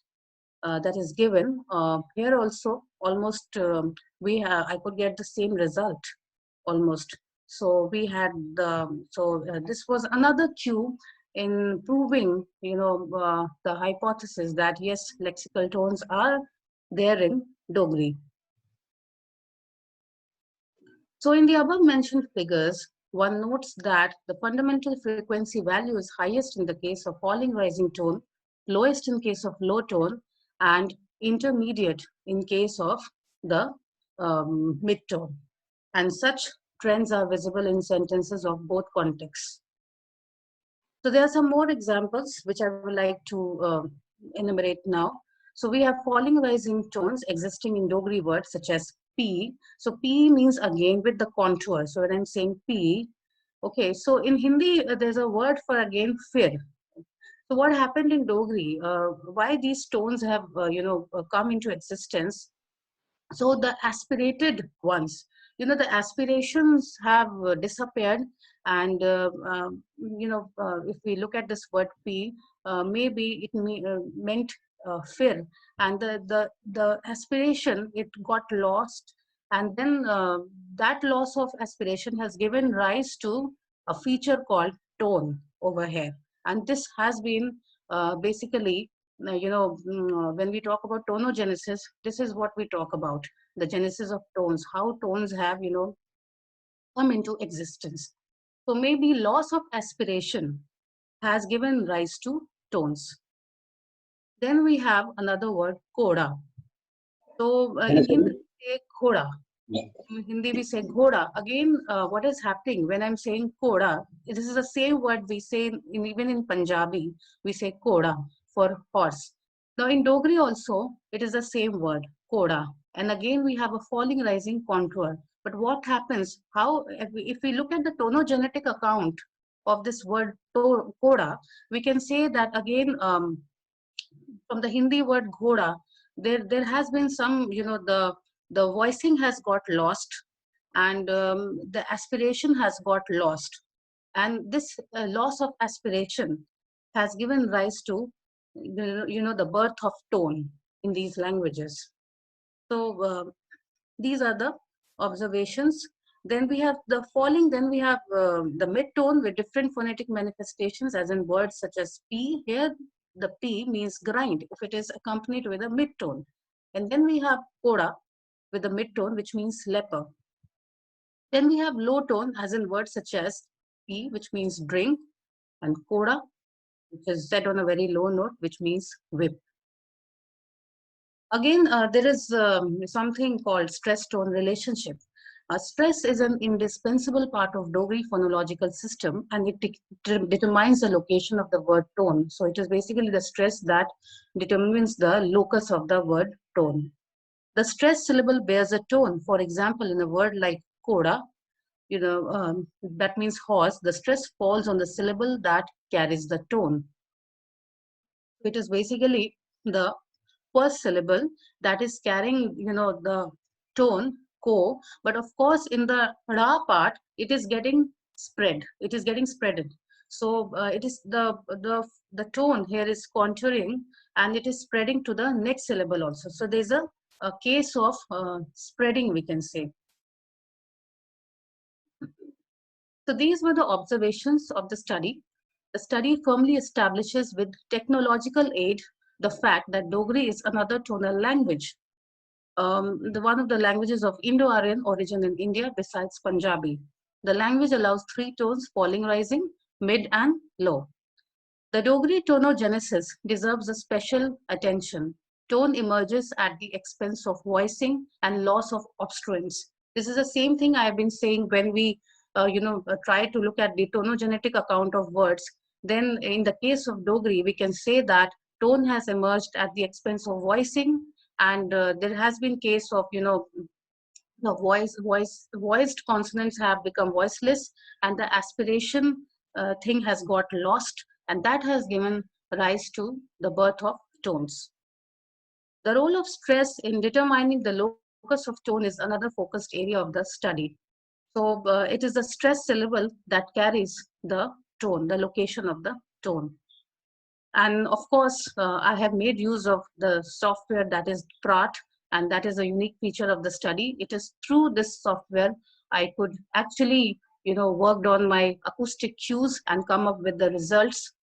that is given. Here also, almost I could get the same result almost. So we had this was another cue in proving, the hypothesis that yes, lexical tones are there in Dogri. So in the above mentioned figures, one notes that the fundamental frequency value is highest in the case of falling rising tone, lowest in case of low tone, and intermediate in case of the mid tone. And such trends are visible in sentences of both contexts. So there are some more examples which I would like to enumerate now. So we have falling rising tones existing in Dogri words such as P. So P means again with the contour. So when I'm saying P, okay, so in Hindi, there's a word for again fir. So what happened in Dogri, why these tones have, come into existence? So the aspirated ones, the aspirations have disappeared, and if we look at this word P, maybe it meant fear, and the aspiration, it got lost, and then that loss of aspiration has given rise to a feature called tone over here, and this has been basically when we talk about tonogenesis, this is what we talk about, the genesis of tones, how tones have, come into existence. So maybe loss of aspiration has given rise to tones. Then we have another word, koda. So in Hindi, we say koda. In Hindi, we say ghoda. Again, what is happening when I'm saying koda? This is the same word we say even in Punjabi. We say koda for horse. Now in Dogri also, it is the same word, koda. And again, we have a falling rising contour. But what happens? How if we look at the tonogenetic account of this word koda, we can say that again from the Hindi word ghoda, there has been some, the voicing has got lost, and the aspiration has got lost, and this loss of aspiration has given rise to the birth of tone in these languages. So these are the observations. Then we have the falling, then we have the mid-tone with different phonetic manifestations, as in words such as P. Here, the P means grind if it is accompanied with a mid-tone. And then we have coda with a mid-tone, which means leper. Then we have low tone, as in words such as P, which means drink, and coda, which is set on a very low note, which means whip. Again, there is something called stress-tone relationship. Stress is an indispensable part of Dogri phonological system, and it determines the location of the word tone. So it is basically the stress that determines the locus of the word tone. The stress syllable bears a tone. For example, in a word like coda, that means horse, the stress falls on the syllable that carries the tone. It is basically the first syllable that is carrying, the tone ko, but of course in the ra part, it is getting spread. It is getting spreaded. So it is the tone here is contouring, and it is spreading to the next syllable also. So there's a case of spreading, we can say. So these were the observations of the study. The study firmly establishes with technological aid the fact that Dogri is another tonal language, one of the languages of Indo-Aryan origin in India besides Punjabi. The language allows 3 tones, falling, rising, mid, and low. The Dogri tonogenesis deserves a special attention. Tone emerges at the expense of voicing and loss of obstruents. This is the same thing I have been saying when we try to look at the tonogenetic account of words. Then in the case of Dogri, we can say that tone has emerged at the expense of voicing, and there has been case of, the voiced consonants have become voiceless, and the aspiration thing has got lost, and that has given rise to the birth of tones. The role of stress in determining the locus of tone is another focused area of the study. So it is the stress syllable that carries the tone, the location of the tone. And of course, I have made use of the software that is PRAT, and that is a unique feature of the study. It is through this software I could actually, worked on my acoustic cues and come up with the results.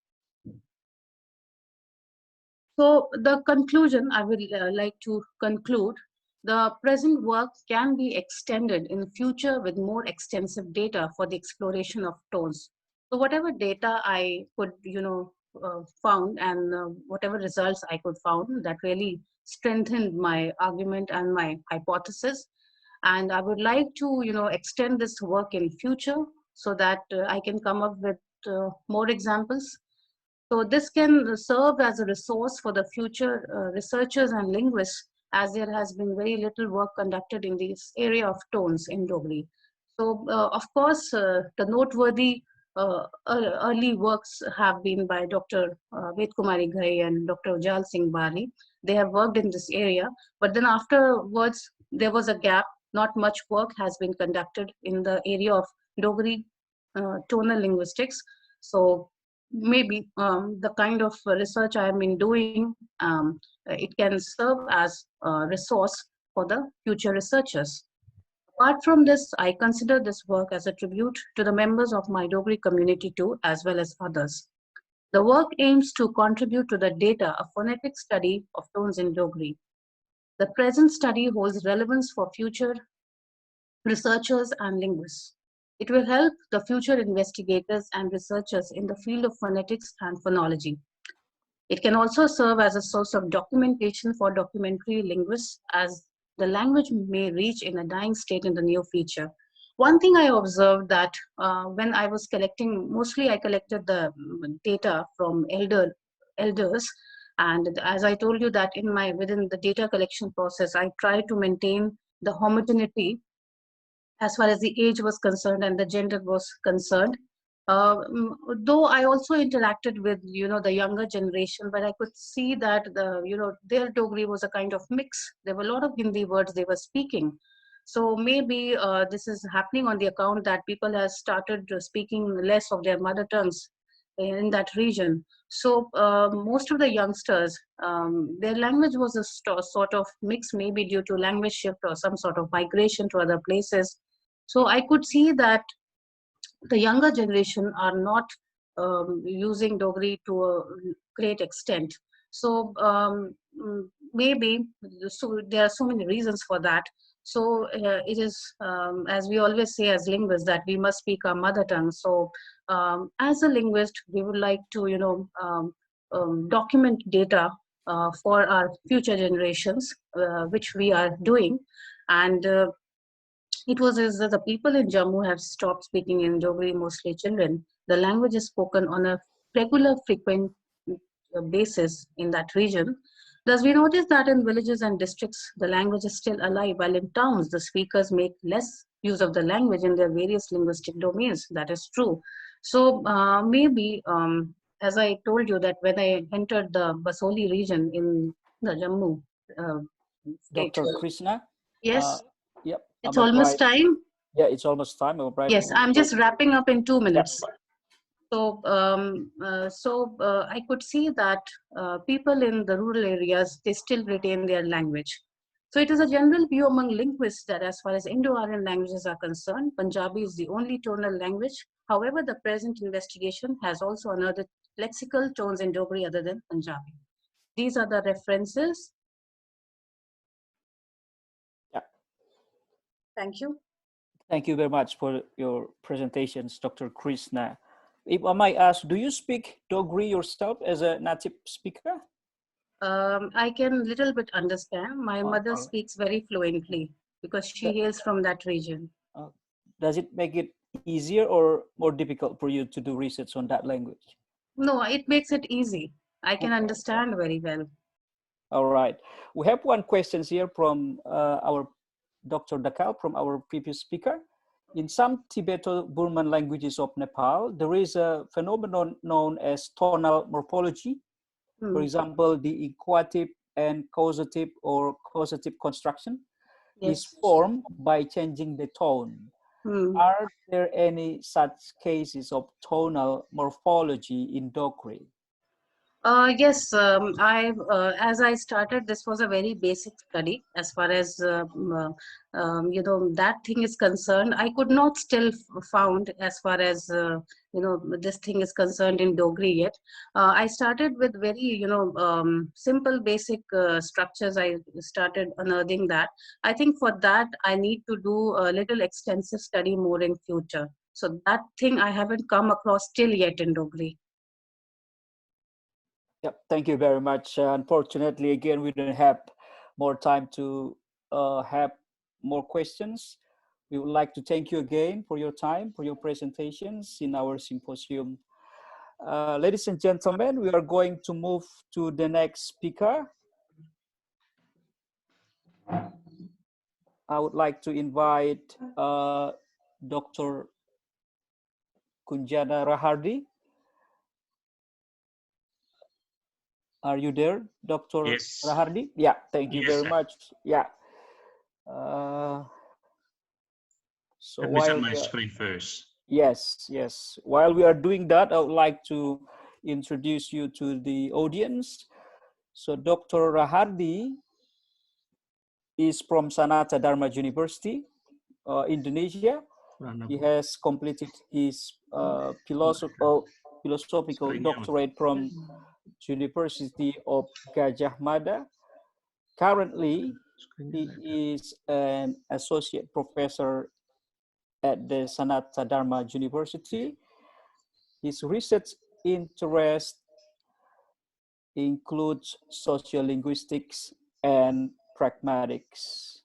So the conclusion, I would like to conclude, the present work can be extended in future with more extensive data for the exploration of tones. So whatever data I could, found, and whatever results I could found, that really strengthened my argument and my hypothesis. And I would like to, extend this work in future so that I can come up with more examples. So this can serve as a resource for the future researchers and linguists, as there has been very little work conducted in this area of tones in Dogri. So of course, the noteworthy early works have been by Dr. Ved Kumari Ghai and Dr. Ujjal Singh Bali. They have worked in this area, but then afterwards there was a gap. Not much work has been conducted in the area of Dogri tonal linguistics. So maybe the kind of research I have been doing, it can serve as a resource for the future researchers. Apart from this, I consider this work as a tribute to the members of my Dogri community too, as well as others. The work aims to contribute to the data of phonetic study of tones in Dogri. The present study holds relevance for future researchers and linguists. It will help the future investigators and researchers in the field of phonetics and phonology. It can also serve as a source of documentation for documentary linguists, as the language may reach in a dying state in the near future. One thing I observed that when I was collecting, mostly I collected the data from elders, and as I told you that within the data collection process, I try to maintain the homogeneity as far as the age was concerned and the gender was concerned. Though I also interacted with, the younger generation, but I could see that their Dogri was a kind of mix. There were a lot of Hindi words they were speaking. So maybe this is happening on the account that people have started speaking less of their mother tongues in that region. So most of the youngsters, their language was a sort of mix, maybe due to language shift or some sort of migration to other places. So I could see that the younger generation are not using Dogri to a great extent. So maybe there are so many reasons for that. So it is, as we always say as linguists, that we must speak our mother tongue. So as a linguist, we would like to, document data for our future generations, which we are doing. And it was as the people in Jammu have stopped speaking in Dogri, mostly children. The language is spoken on a regular, frequent basis in that region. Thus, we notice that in villages and districts, the language is still alive, while in towns, the speakers make less use of the language in their various linguistic domains. That is true. So maybe, as I told you, that when I entered the Basoli region in the Jammu state. Dr. Krishna? Yes. Yep. It's almost time. Yeah, it's almost time. Yes, I'm just wrapping up in 2 minutes. Yep. So, I could see that people in the rural areas, they still retain their language. So it is a general view among linguists that as far as Indo-Aryan languages are concerned, Punjabi is the only tonal language. However, the present investigation has also unearthed lexical tones in Dogri other than Punjabi. These are the references. Yeah. Thank you. Thank you very much for your presentations, Dr. Krishna. If I might ask, do you speak Dogri yourself as a native speaker? I can little bit understand. My mother speaks very fluently because she hails from that region. Does it make it easier or more difficult for you to do research on that language? No, it makes it easy. I can understand very well. All right. We have one question here from our Dr. Dakal, from our previous speaker. In some Tibeto-Burman languages of Nepal, there is a phenomenon known as tonal morphology. For example, the equative and causative or causative construction is formed by changing the tone. Are there any such cases of tonal morphology in Dogri? Yes, as I started, this was a very basic study as far as that thing is concerned. I could not still found as far as this thing is concerned in Dogri yet. I started with very simple basic structures. I started unearthing that. I think for that I need to do a little extensive study more in future. So that thing I haven't come across still yet in Dogri. Yep, thank you very much. Unfortunately, again, we don't have more time to have more questions. We would like to thank you again for your time, for your presentations in our symposium. Ladies and gentlemen, we are going to move to the next speaker. I would like to invite Dr. Kunjana Rahardi. Are you there, Dr. Yes. Rahardi? Yeah, thank you very much. Yeah. So let me share my screen first. Yes. While we are doing that, I would like to introduce you to the audience. So Dr. Rahardi is from Sanata Dharma University, Indonesia. He has completed his philosophical doctorate from University of Gajah Mada. Currently, he is an associate professor at the Sanata Dharma University. His research interest includes sociolinguistics and pragmatics.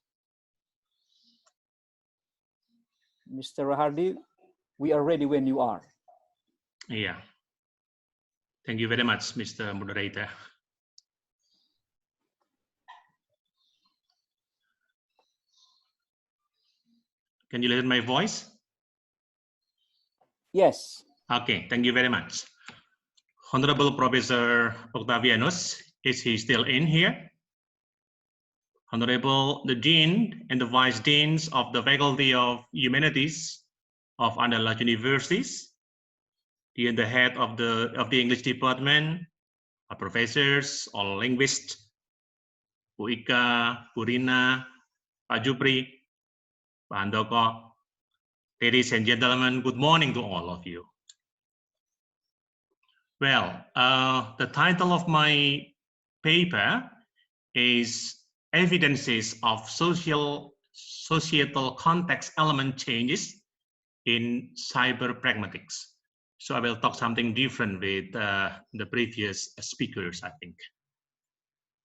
Mr. Rahardi, we are ready when you are. Yeah. Thank you very much, Mr. Moderator. Can you listen my voice? Yes. Okay, thank you very much. Honorable Professor Octavianus, is he still in here? Honorable the Dean and the Vice Deans of the Faculty of Humanities of undergraduate universities, the head of the English department, our professors, all linguists, Bu Ika, Bu Rina, Pak Jupri, Pak Handoko. Ladies and gentlemen, good morning to all of you. Well, the title of my paper is Evidences of Societal Context Element Changes in Cyber Pragmatics. So I will talk something different with the previous speakers, I think.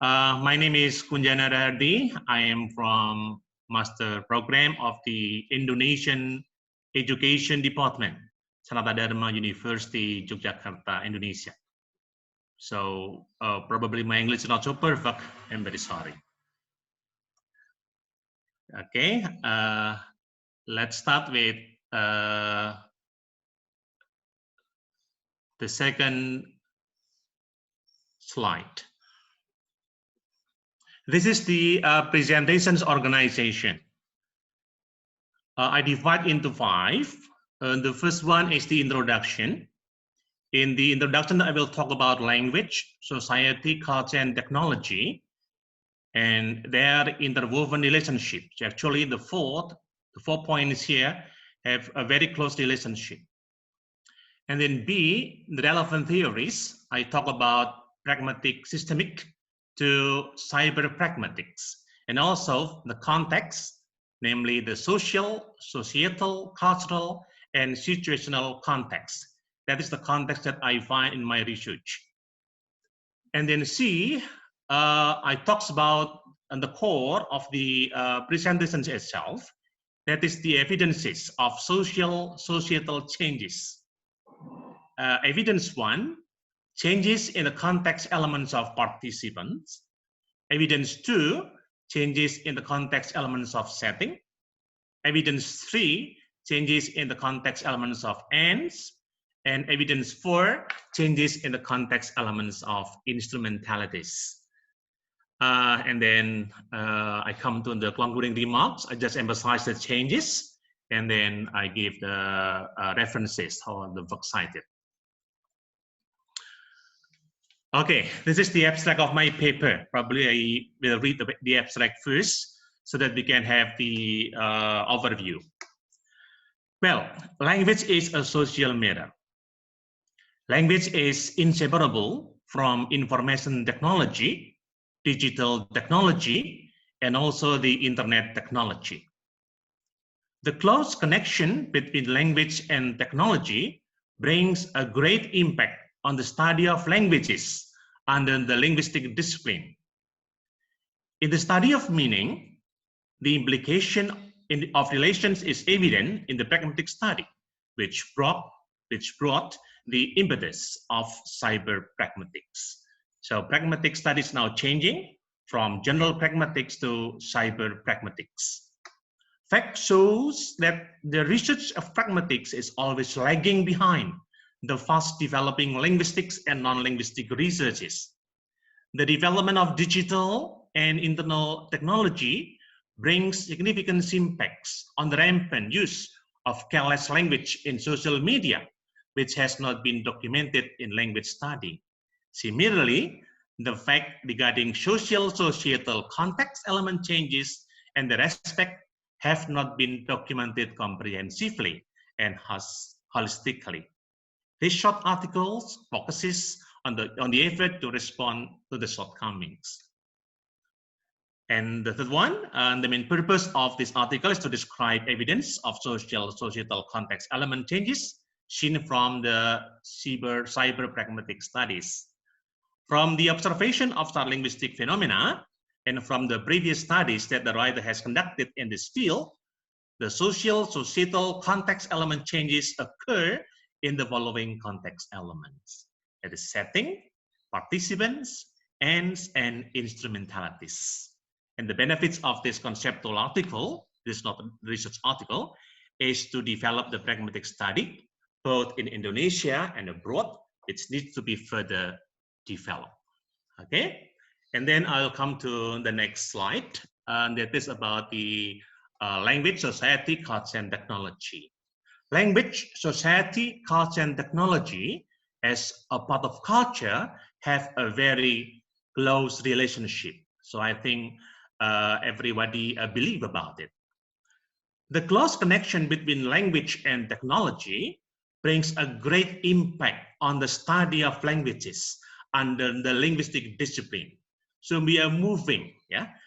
My name is Kunjana Rahardi. I am from Master Program of the Indonesian Education Department, Sanata Dharma University, Yogyakarta, Indonesia. So probably my English is not so perfect. I'm very sorry. Okay, let's start with the second slide. This is the presentations organization. I divide into 5. The first one is the introduction. In the introduction, I will talk about language, society, culture, and technology, and their interwoven relationships. Actually, the 4 points here have a very close relationship. And then B, the relevant theories. I talk about pragmatic systemic to cyber pragmatics, and also the context, namely the social, societal, cultural, and situational context. That is the context that I find in my research. And then C, I talk about the core of the presentation itself. That is the evidences of societal changes. Evidence 1, changes in the context elements of participants. Evidence 2, changes in the context elements of setting. Evidence 3, changes in the context elements of ends. And evidence 4, changes in the context elements of instrumentalities. And then I come to the concluding remarks. I just emphasize the changes, and then I give the references on the works cited. Okay, this is the abstract of my paper. Probably I will read the abstract first so that we can have the overview. Well, language is a social matter. Language is inseparable from information technology, digital technology, and also the internet technology. The close connection between language and technology brings a great impact on the study of languages under the linguistic discipline. In the study of meaning, the implication of relations is evident in the pragmatic study, which brought the impetus of cyber pragmatics. So pragmatic study is now changing from general pragmatics to cyber pragmatics. Fact shows that the research of pragmatics is always lagging behind the fast developing linguistics and non-linguistic researches. The development of digital and internal technology brings significant impacts on the rampant use of careless language in social media, which has not been documented in language study. Similarly, the fact regarding societal context element changes and the respect have not been documented comprehensively and holistically. This short article focuses on the effort to respond to the shortcomings. And the third one, the main purpose of this article is to describe evidence of societal context element changes seen from the cyber pragmatic studies. From the observation of such linguistic phenomena and from the previous studies that the writer has conducted in this field, the societal context element changes occur in the following context elements: that is setting, participants, ends, and instrumentalities. And the benefits of this conceptual article, this is not a research article, is to develop the pragmatic study, both in Indonesia and abroad, which needs to be further developed. Okay, and then I'll come to the next slide, and that is about the language, society, culture, and technology. Language, society, culture, and technology as a part of culture have a very close relationship. So I think everybody believe about it. The close connection between language and technology brings a great impact on the study of languages under the linguistic discipline. So we are moving,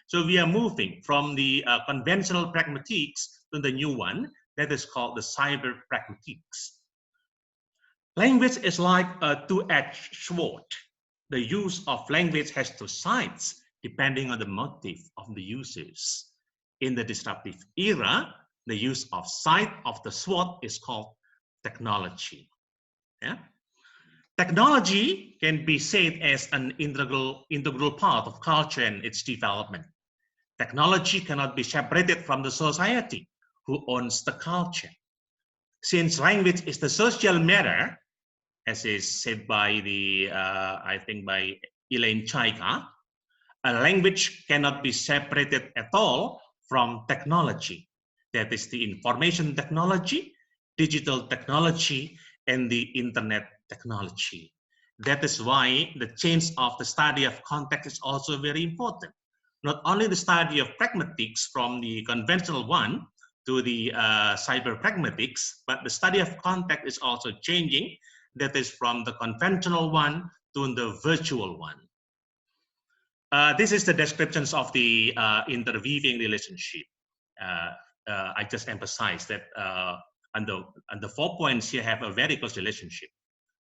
So we are moving from the conventional pragmatics to the new one that is called the cyber pragmatics. Language is like a two-edged sword. The use of language has two sides depending on the motive of the users. In the disruptive era, the use of side of the sword is called technology. Technology can be said as an integral part of culture and its development. Technology cannot be separated from the society who owns the culture. Since language is the social matter, as is said by the, I think by Elaine Chaika, a language cannot be separated at all from technology. That is the information technology, digital technology, and the internet technology. That is why the change of the study of context is also very important. Not only the study of pragmatics from the conventional one to the cyber pragmatics, but the study of context is also changing. That is from the conventional one to the virtual one. This is the descriptions of the interweaving relationship. I just emphasize that on the 4 points here have a very close relationship.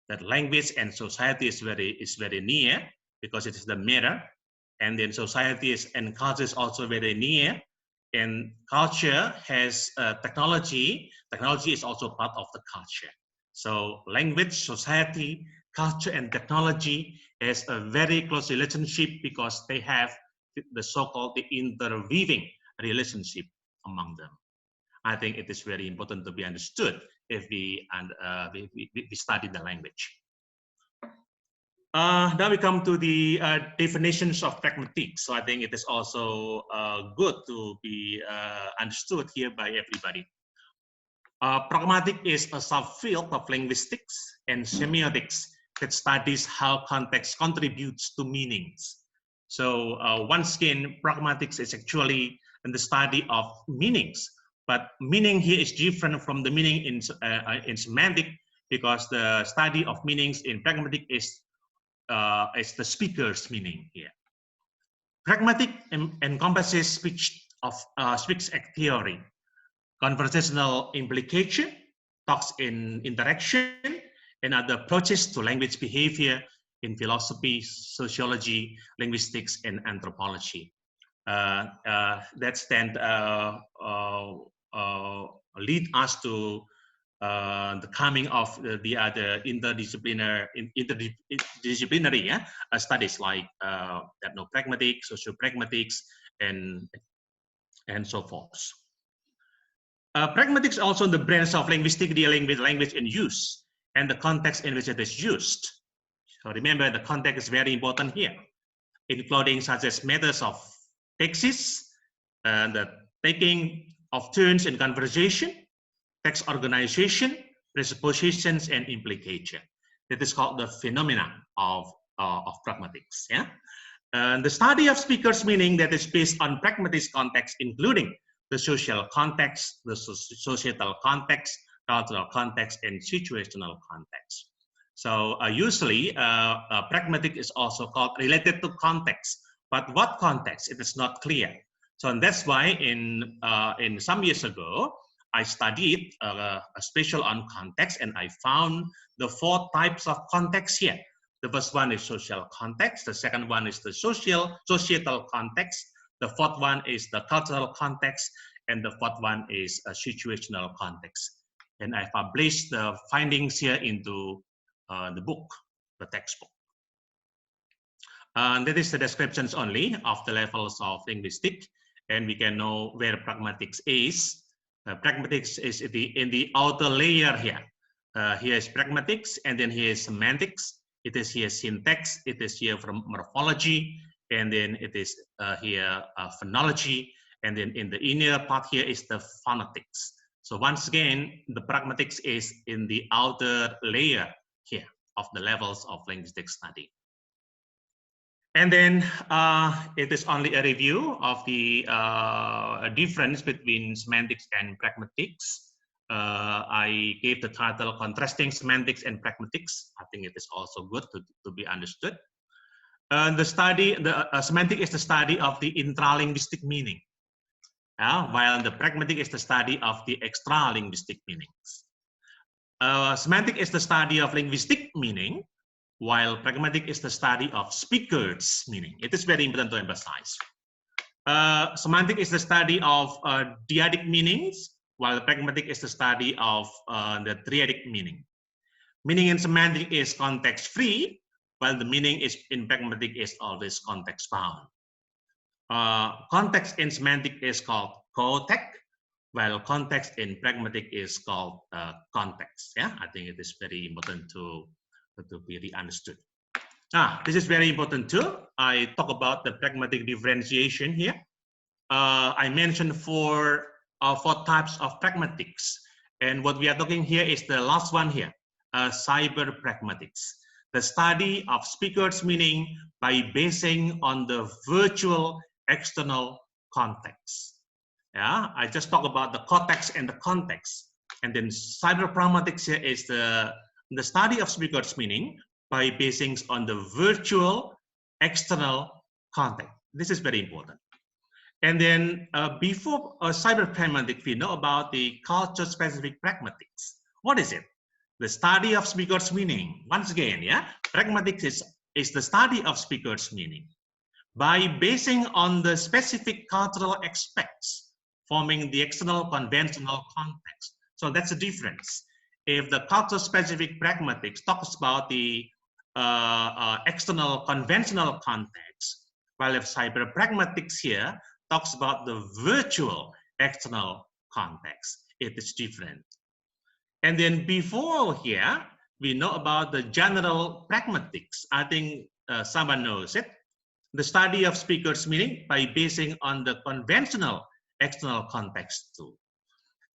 That language and society is very near because it is the mirror, and then society and culture is also very near. And culture has technology. Technology is also part of the culture. So language, society, culture and technology has a very close relationship because they have the so-called the interweaving relationship among them. I think it is very important to be understood if we study the language. Now we come to the definitions of pragmatics. So I think it is also good to be understood here by everybody. Pragmatic is a subfield of linguistics and semiotics that studies how context contributes to meanings. So once again, pragmatics is actually in the study of meanings, but meaning here is different from the meaning in semantic, because the study of meanings in pragmatic is the speaker's meaning here. Pragmatic encompasses speech act theory, conversational implication, talks in interaction, and other approaches to language behavior in philosophy, sociology, linguistics, and anthropology. That then lead us to the coming of the other interdisciplinary studies like pragmatic, socio-pragmatics, and so forth. Pragmatics also the branch of linguistics dealing with language in use and the context in which it is used. So remember, the context is very important here, including such as matters of taxis, the taking of turns in conversation, text organization, presuppositions, and implication. That is called the phenomena of pragmatics. Yeah, the study of speakers' meaning that is based on pragmatist context, including the social context, the societal context, cultural context, and situational context. So usually, pragmatic is also called related to context, but what context? It is not clear. So that's why in some years ago, I studied a special on context, and I found the 4 types of context here. The first one is social context. The second one is the societal context. The fourth one is the cultural context, and the fourth one is a situational context. And I published the findings here into the book, the textbook. That is the descriptions only of the levels of linguistics, and we can know where pragmatics is. Pragmatics is in the outer layer here. Here is pragmatics, and then here is semantics. It is here syntax. It is here from morphology, and then it is here phonology, and then in the inner part here is the phonetics. So once again, the pragmatics is in the outer layer here of the levels of linguistic study. And then it is only a review of the difference between semantics and pragmatics. I gave the title Contrasting Semantics and Pragmatics. I think it is also good to be understood. The semantic is the study of the intralinguistic meaning, while the pragmatic is the study of the extralinguistic meanings. Semantic is the study of linguistic meaning, while pragmatic is the study of speakers' meaning. It is very important to emphasize. Semantic is the study of dyadic meanings, while pragmatic is the study of the triadic meaning. Meaning in semantic is context-free, while the meaning in pragmatic is always context-bound. Context in semantic is called co-text, while context in pragmatic is called context. Yeah, I think it is very important to be understood. This is very important too. I talk about the pragmatic differentiation here. I mentioned four types of pragmatics, and what we are talking here is the last one here, cyber pragmatics, the study of speakers' meaning by basing on the virtual external context. Yeah, I just talked about the context and the context, and then cyber pragmatics here is the study of speakers' meaning by basing on the virtual external context. This is very important. And then before cyber pragmatic, we know about the culture-specific pragmatics. What is it? The study of speakers' meaning. Once again, yeah, pragmatics is the study of speakers' meaning by basing on the specific cultural aspects forming the external conventional context. So that's the difference. If the culture-specific pragmatics talks about the external conventional context, while if cyber pragmatics here talks about the virtual external context. It is different. And then before here, we know about the general pragmatics. I think someone knows it. The study of speakers' meaning by basing on the conventional external context too.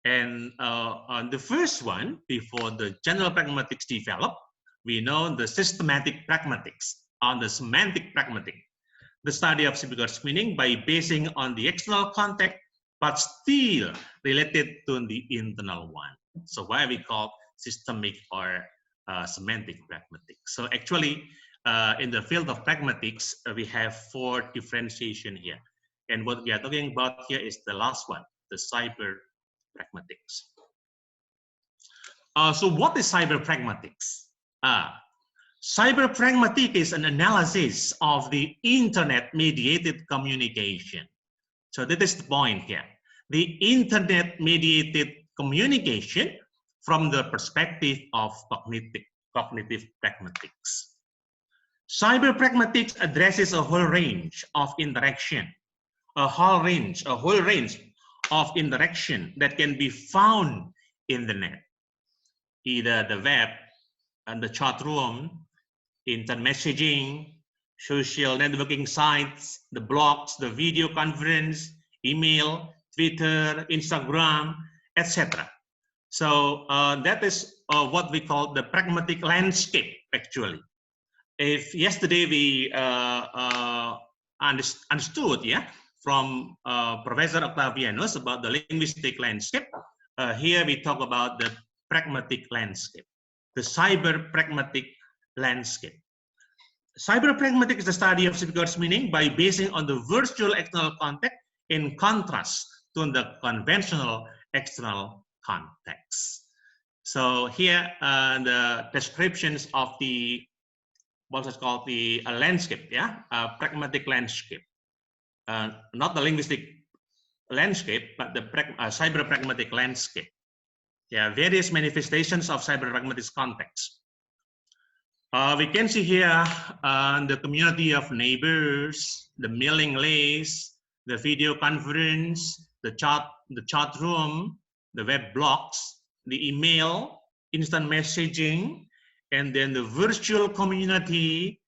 And on the first one, before the general pragmatics developed, we know the systematic pragmatics, on the semantic pragmatic. The study of speakers' meaning by basing on the external context, but still related to the internal one. So why we call systemic or semantic pragmatics. So actually, in the field of pragmatics, we have 4 differentiation here. And what we are talking about here is the last one, the cyber pragmatics. So what is cyber pragmatics? Cyber pragmatic is an analysis of the internet mediated communication. So that is the point here. The internet mediated communication from the perspective of cognitive pragmatics. Cyber pragmatics addresses a whole range of interaction, a whole range of interaction that can be found in the net, either the web and the chat room, instant messaging, social networking sites, the blogs, the video conference, email, Twitter, Instagram, etc. So that is what we call the pragmatic landscape, actually. If yesterday we understood, yeah, from Professor Octavianus about the linguistic landscape, here we talk about the pragmatic landscape, the cyber pragmatic landscape. Cyber pragmatic is the study of speakers' meaning by basing on the virtual external context in contrast to the conventional external context. So here the descriptions of the what is called the landscape, yeah, pragmatic landscape, not the linguistic landscape, but the cyber pragmatic landscape. Yeah, various manifestations of cyber pragmatic context. We can see here the community of neighbors, the mailing list, the video conference, the chat room, the web blogs, the email, instant messaging, and then the virtual community,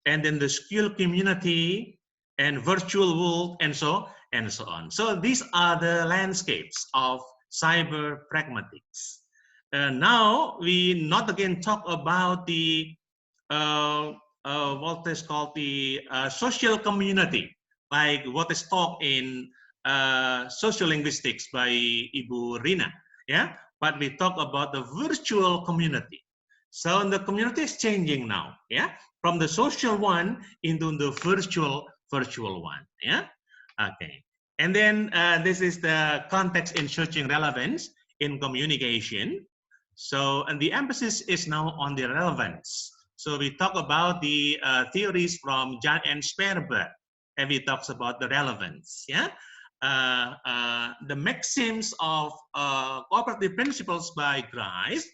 and then the skill community, and virtual world, and so on. So these are the landscapes of cyber pragmatics. Now we not again talk about the what is called the social community, like what is taught in social linguistics by Ibu Rina, yeah. But we talk about the virtual community. So the community is changing now, yeah, from the social one into the virtual one, yeah. Okay, and then this is the context in searching relevance in communication. So, and the emphasis is now on the relevance. So we talk about the theories from Jan and Sperber, and we talks about the relevance, yeah. The maxims of cooperative principles by Grice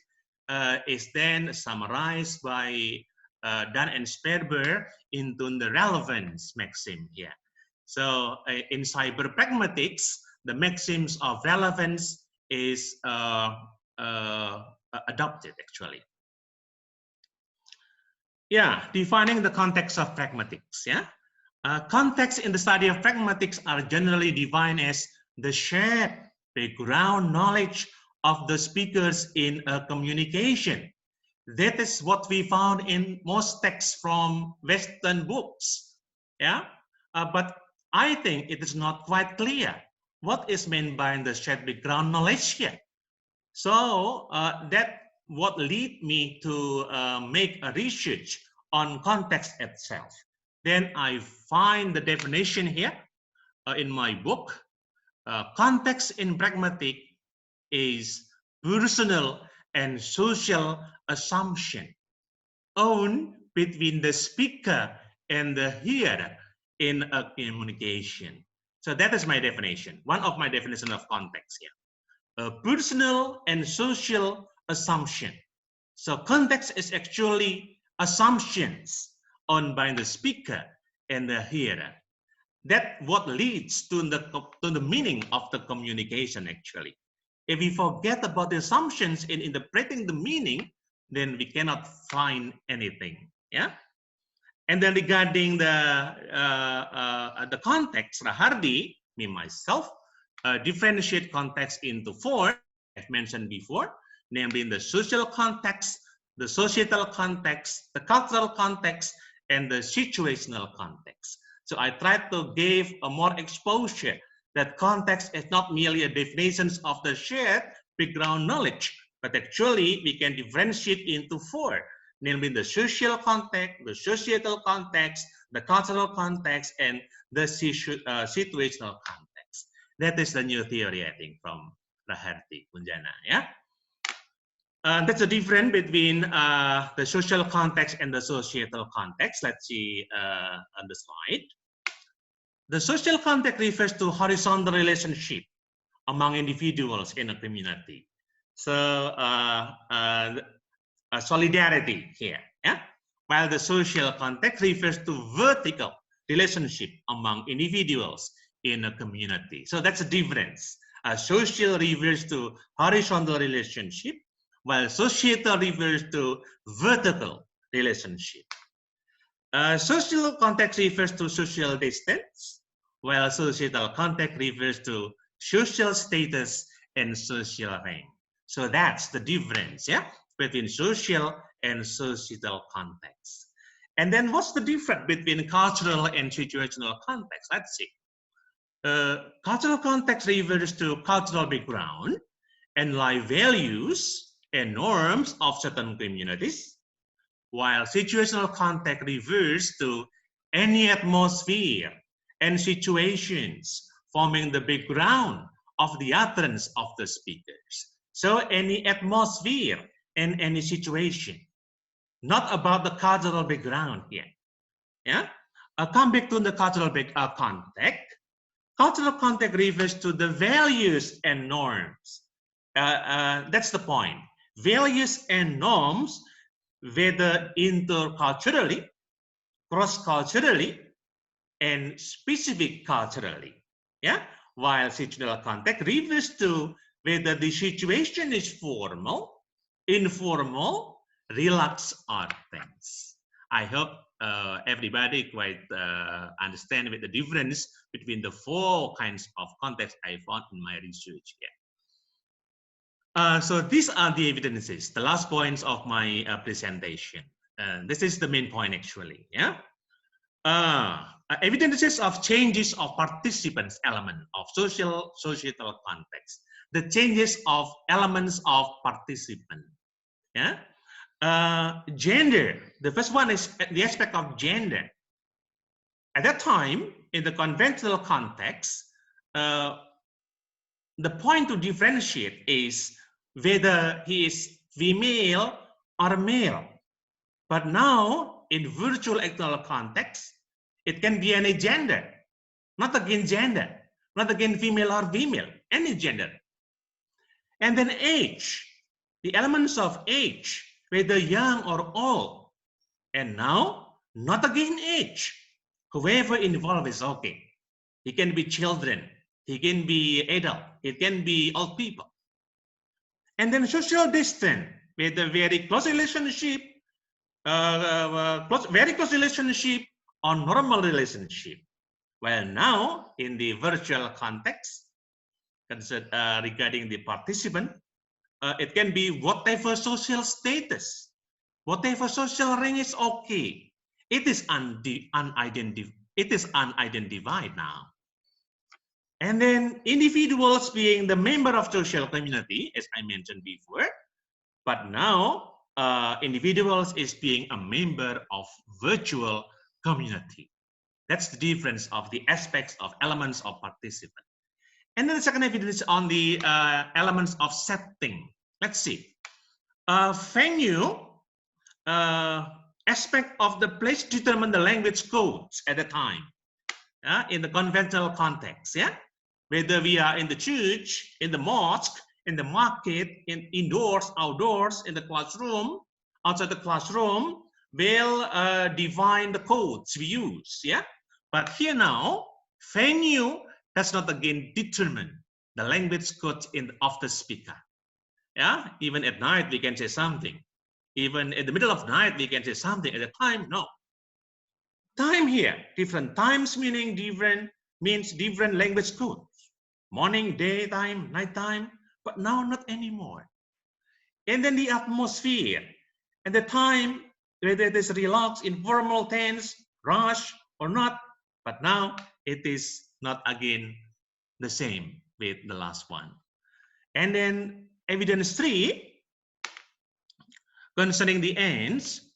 is then summarized by Dan and Sperber into the relevance maxim here. So in cyber pragmatics, the maxims of relevance is adopted actually. Yeah, defining the context of pragmatics. Yeah, context in the study of pragmatics are generally defined as the shared background knowledge of the speakers in a communication. That is what we found in most texts from Western books. Yeah, but I think it is not quite clear what is meant by the shared background knowledge here. So that what lead me to make a research on context itself. Then I find the definition here in my book. Context in pragmatic is personal and social assumption owned between the speaker and the hearer in a communication. So that is my definition, one of my definition of context here. A personal and social assumption. So context is actually assumptions on by the speaker and the hearer. That's what leads to the meaning of the communication actually. If we forget about the assumptions in interpreting the meaning, then we cannot find anything. Yeah. And then regarding the context, Rahardi, me myself, differentiate context into four, I've mentioned before, namely in the social context, the societal context, the cultural context, and the situational context. So I tried to give a more exposure that context is not merely a definition of the shared background knowledge, but actually we can differentiate into four, namely the social context, the societal context, the cultural context, and the situational context. That is the new theory, I think, from Rahardi Punjana. Yeah, that's the difference between the social context and the societal context. Let's see on the slide. The social context refers to horizontal relationship among individuals in a community. So solidarity here, yeah? While the social context refers to vertical relationship among individuals in a community. So that's a difference. Social refers to horizontal relationship, while societal refers to vertical relationship. Social context refers to social distance, while societal context refers to social status and social rank. So that's the difference, yeah, between social and societal context. And then what's the difference between cultural and situational context? Let's see. Cultural context refers to cultural background and life values and norms of certain communities, while situational context refers to any atmosphere and situations forming the background of the utterance of the speakers. So any atmosphere and any situation, not about the cultural background here. Yeah, come back to the cultural context. Cultural context refers to the values and norms. That's the point. Values and norms, whether interculturally, cross-culturally, and specific culturally. Yeah, while situational context refers to whether the situation is formal, informal, relaxed, or tense. I hope everybody quite understand with the difference between the four kinds of context I found in my research here. So these are the evidences, the last points of my presentation. This is the main point actually, yeah? Evidences of changes of participants element of societal context, the changes of elements of participant, yeah? Gender, the first one is the aspect of gender. At that time, in the conventional context, the point to differentiate is whether he is female or male. But now, in virtual external context, it can be any gender, not again gender, not again female or female, any gender. And then age, the elements of age, whether young or old. And now, not again age. Whoever involved is okay. It can be children, it can be adult, it can be old people. And then social distance, with a very close relationship, very close relationship or normal relationship. Well, now in the virtual context, regarding the participant, it can be whatever social status, whatever social rank is okay. It is unidentified. It is unidentified now. And then individuals being the member of social community, as I mentioned before, but now individuals is being a member of virtual community. That's the difference of the aspects of elements of participant. And then the second evidence on the elements of setting. Let's see. Venue, aspect of the place determine the language codes at the time. In the conventional context, yeah? Whether we are in the church, in the mosque, in the market, indoors, outdoors, in the classroom, outside the classroom, will define the codes we use. Yeah, but here now, venue does not again determine the language code of the speaker. Yeah, even at night we can say something. Even in the middle of night we can say something. At the time, no. Time here, different times meaning different, means different language codes. Morning, daytime, nighttime, but now not anymore. And then the atmosphere and the time, whether it is relaxed, informal, tense, rush or not, but now it is not again the same with the last one. And then evidence 3, concerning the ends,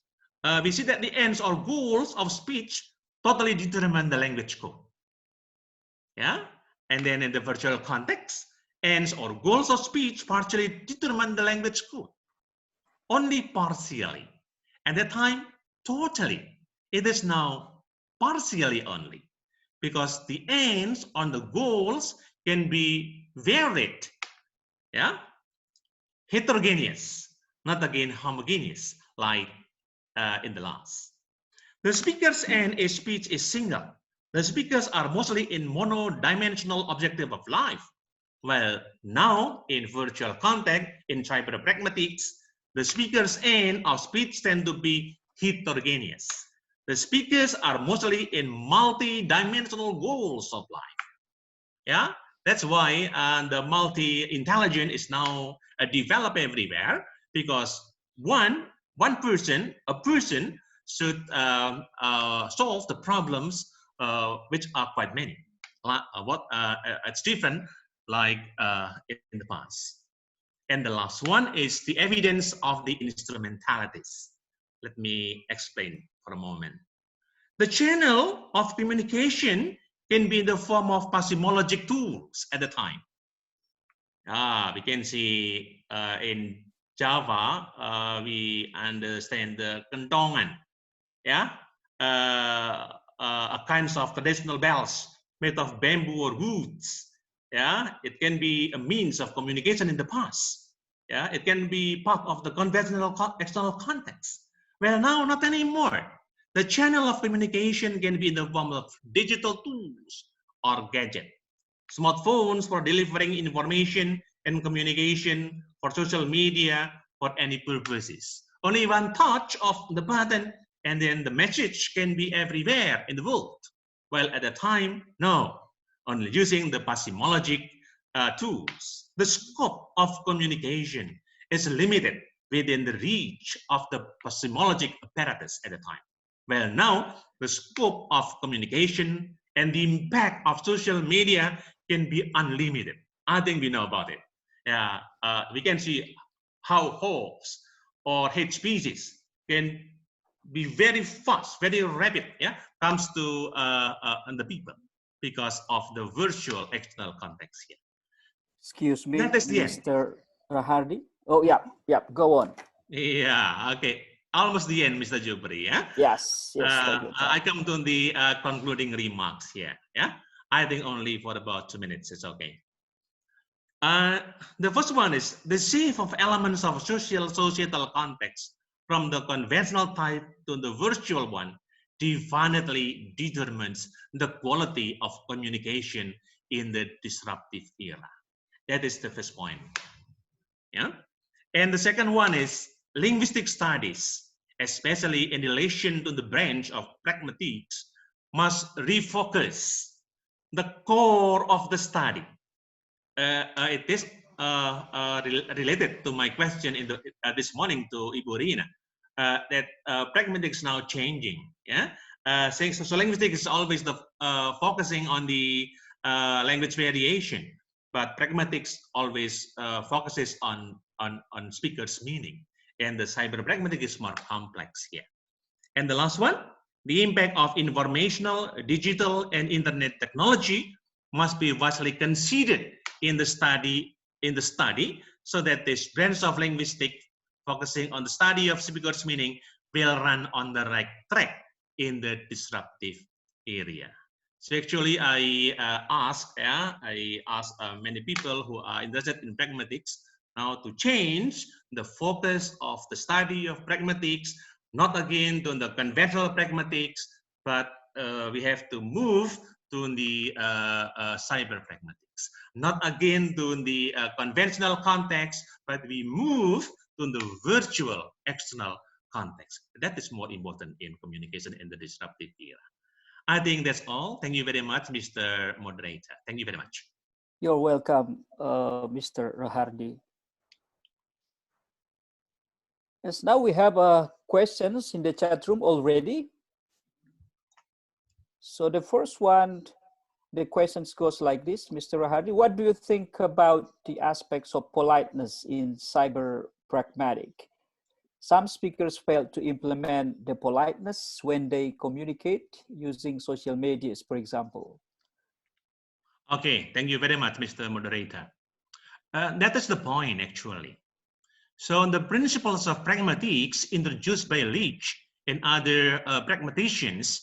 we see that the ends or goals of speech totally determine the language code. Yeah, and then in the virtual context, ends or goals of speech partially determine the language code. Only partially. At that time, totally. It is now partially only, because the ends on the goals can be varied. Yeah, heterogeneous, not again homogeneous, like in the last. The speaker's end is speech is single. The speakers are mostly in mono-dimensional objective of life. Well, now in virtual context, in cyber-pragmatics, the speaker's end of speech tend to be heterogeneous. The speakers are mostly in multi-dimensional goals of life. Yeah, that's why the multi-intelligence is now developed everywhere, because a person should solve the problems which are quite many. It's different like in the past. And the last one is the evidence of the instrumentalities. Let me explain for a moment. The channel of communication can be in the form of epistemologic tools at the time. We can see in Java, we understand the kentongan, yeah, a kinds of traditional bells made of bamboo or woods. Yeah, it can be a means of communication in the past. Yeah, it can be part of the conventional external context. Well, now not anymore. The channel of communication can be in the form of digital tools or gadget. Smartphones for delivering information and communication, for social media, for any purposes. Only one touch of the button and then the message can be everywhere in the world. Well, at the time, no, only using the epistemologic tools. The scope of communication is limited within the reach of the epistemologic apparatus at the time. Well, now the scope of communication and the impact of social media can be unlimited. I think we know about it. We can see how hoax or hate speeches can be very fast, very rapid, yeah, comes to the people because of the virtual external context here. Excuse me, That is the Mr. Rahardi. Oh, yeah, go on. Yeah, okay. Almost the end, Mr. Jubri, yeah? Yes, I come to the concluding remarks here, yeah? I think only for about 2 minutes, it's okay. The first one is the shift of elements of societal context from the conventional type to the virtual one definitely determines the quality of communication in the disruptive era. That is the first point. Yeah. And the second one is linguistic studies, especially in relation to the branch of pragmatics, must refocus the core of the study. It is related to my question in this morning to Ibu Rina, that pragmatics now changing. Yeah, so linguistics is always the focusing on the language variation, but pragmatics always focuses on speaker's meaning, and the cyber pragmatic is more complex here. And the last one, the impact of informational, digital, and internet technology must be vastly considered in the study, so that this branch of linguistics focusing on the study of speaker's meaning will run on the right track in the disruptive area. So actually, I asked many people who are interested in pragmatics now to change the focus of the study of pragmatics not again to the conventional pragmatics, but we have to move to the cyber pragmatics. Not again to the conventional context, but we move to the virtual external context. That is more important in communication in the disruptive era. I think that's all. Thank you very much, Mr. Moderator. Thank you very much. You're welcome, Mr. Rahardi. Yes, now we have questions in the chat room already. So the first one, the questions goes like this, Mr. Rahardi. What do you think about the aspects of politeness in cyber pragmatic? Some speakers fail to implement the politeness when they communicate using social medias, for example. Okay, thank you very much, Mr. Moderator. That is the point, actually. So the principles of pragmatics introduced by Leach and other pragmaticians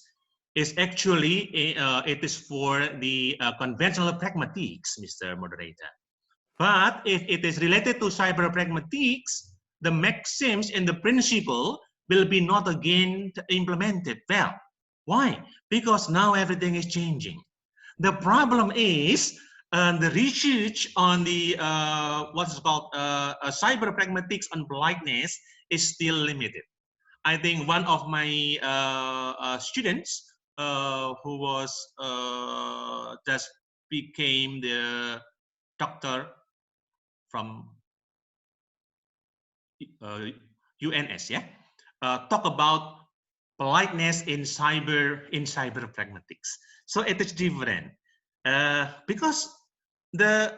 is actually, it is for the conventional pragmatics, Mr. Moderator. But if it is related to cyber pragmatics, the maxims and the principle will be not again implemented well. Why? Because now everything is changing. The problem is the research on the what's called cyber pragmatics on politeness is still limited. I think one of my students who was just became the doctor from UNS, yeah, talk about politeness in cyber pragmatics. So it is different because the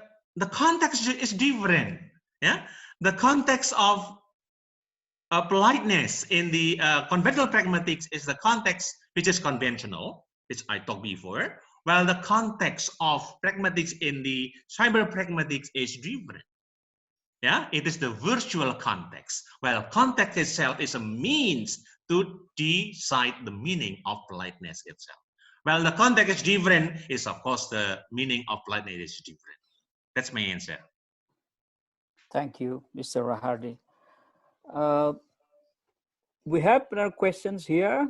context is different. Yeah, the context of politeness in the conventional pragmatics is the context which is conventional, which I talked before, while the context of pragmatics in the cyber pragmatics is different. Yeah, it is the virtual context, while context itself is a means to decide the meaning of politeness itself. Well, the context is different, is of course the meaning of politeness is different. That's my answer. Thank you, Mr. Rahardi. We have another questions here.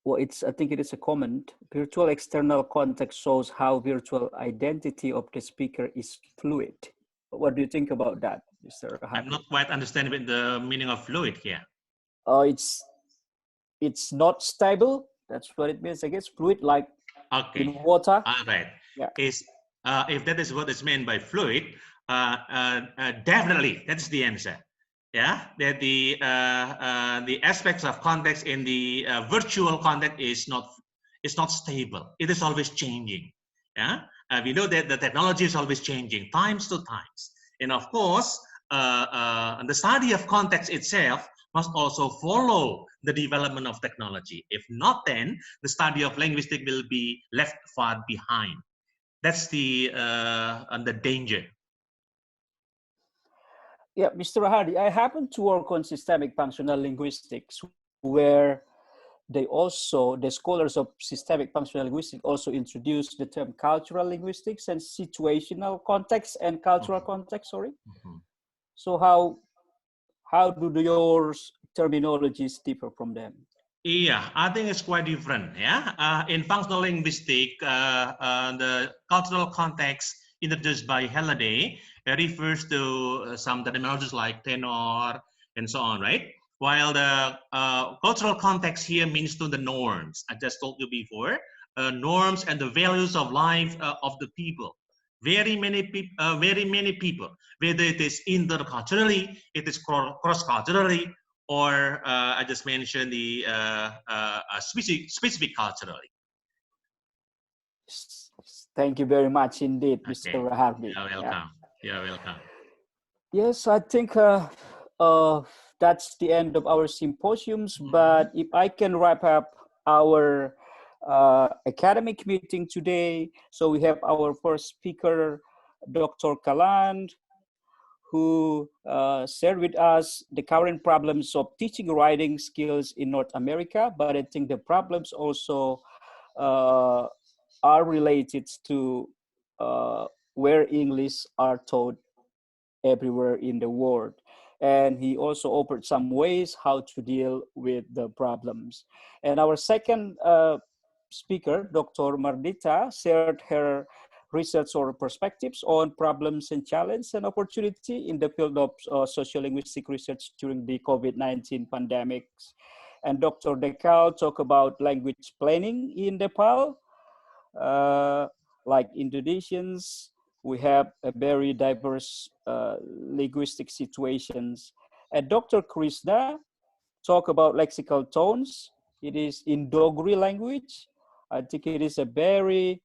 Well, I think it is a comment. Virtual external context shows how virtual identity of the speaker is fluid. What do you think about that, Mr. Rahardi? I'm not quite understanding the meaning of fluid here. It's not stable. That's what it means, I guess. Fluid, like in water. All right. Yeah. If that is what is meant by fluid, definitely that's the answer. Yeah, that the aspects of context in the virtual context is not stable. It is always changing. Yeah, we know that the technology is always changing, times to times, and of course, the study of context itself must also follow the development of technology. If not, then the study of linguistics will be left far behind. That's the danger. Yeah, Mr. Rahardi, I happen to work on systemic functional linguistics, where the scholars of systemic functional linguistics also introduced the term cultural linguistics and situational context and cultural context, sorry. So how do your terminologies differ from them? Yeah, I think it's quite different. Yeah, in functional linguistics, the cultural context introduced by Halliday refers to some terminologies like tenor and so on, right? While the cultural context here means to the norms. I just told you before, norms and the values of life of the people. Very many people, whether it is interculturally, it is cross-culturally, or I just mentioned the specific culturally. Thank you very much indeed, Mr. Rahardi. You're welcome. You're welcome. Yes, I think that's the end of our symposiums. But if I can wrap up our academic meeting today, so we have our first speaker, Dr. Kaland, who shared with us the current problems of teaching writing skills in North America, but I think the problems also are related to where English are taught everywhere in the world. And he also offered some ways how to deal with the problems. And our second speaker, Dr. Mardita, shared her research or perspectives on problems and challenges and opportunity in the field of sociolinguistic research during the COVID-19 pandemic. And Dr. Dekal talked about language planning in Nepal. Like Indonesians, we have a very diverse linguistic situations. And Dr. Krishna talk about lexical tones. It is in Dogri language. I think it is a very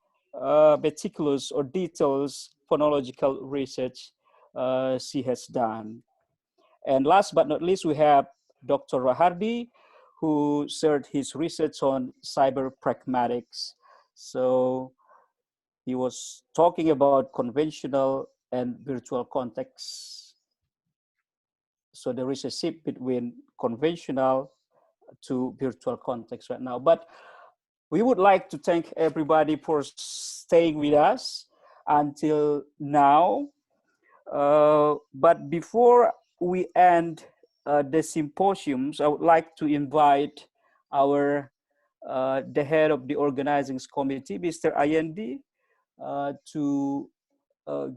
meticulous or details phonological research she has done. And last but not least, we have Dr. Rahardi, who shared his research on cyber pragmatics. So he was talking about conventional and virtual contexts. So there is a shift between conventional to virtual context right now. But we would like to thank everybody for staying with us until now. But before we end the symposiums, I would like to invite our the head of the organizing committee, Mr. Ayendi, to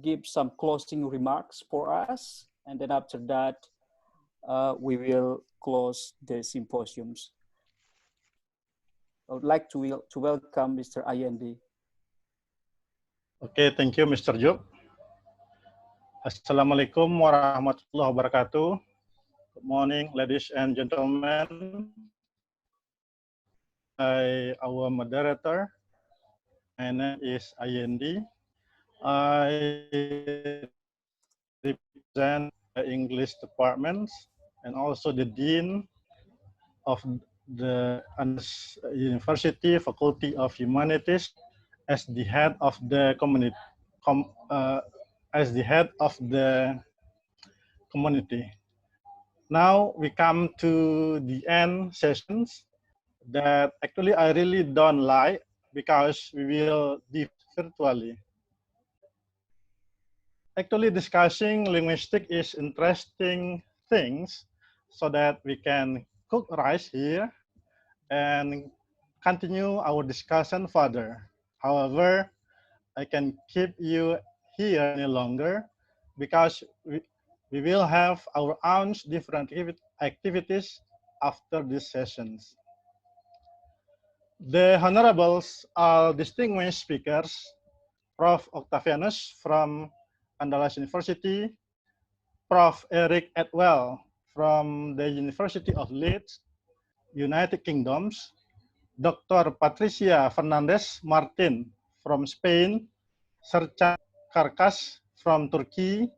give some closing remarks for us. And then after that, we will close the symposiums. I would like to welcome Mr. Ayendi. Okay, thank you, Mr. Job. Assalamualaikum warahmatullahi wabarakatuh. Good morning, ladies and gentlemen. Our moderator, my name is Ayendi. I represent the English departments and also the Dean of the University Faculty of Humanities as the head of the community. Now we come to the end sessions that actually I really don't like because we will be virtually. Actually, discussing linguistics is interesting things so that we can cook rice here and continue our discussion further. However, I can keep you here any longer because we will have our own different activities after these sessions. The honorables are distinguished speakers, Prof. Octavianus from Andalas University, Prof. Eric Atwell from the University of Leeds, United Kingdoms, Dr. Patricia Fernandez Martin from Spain, Sercan Karkas from Turkey,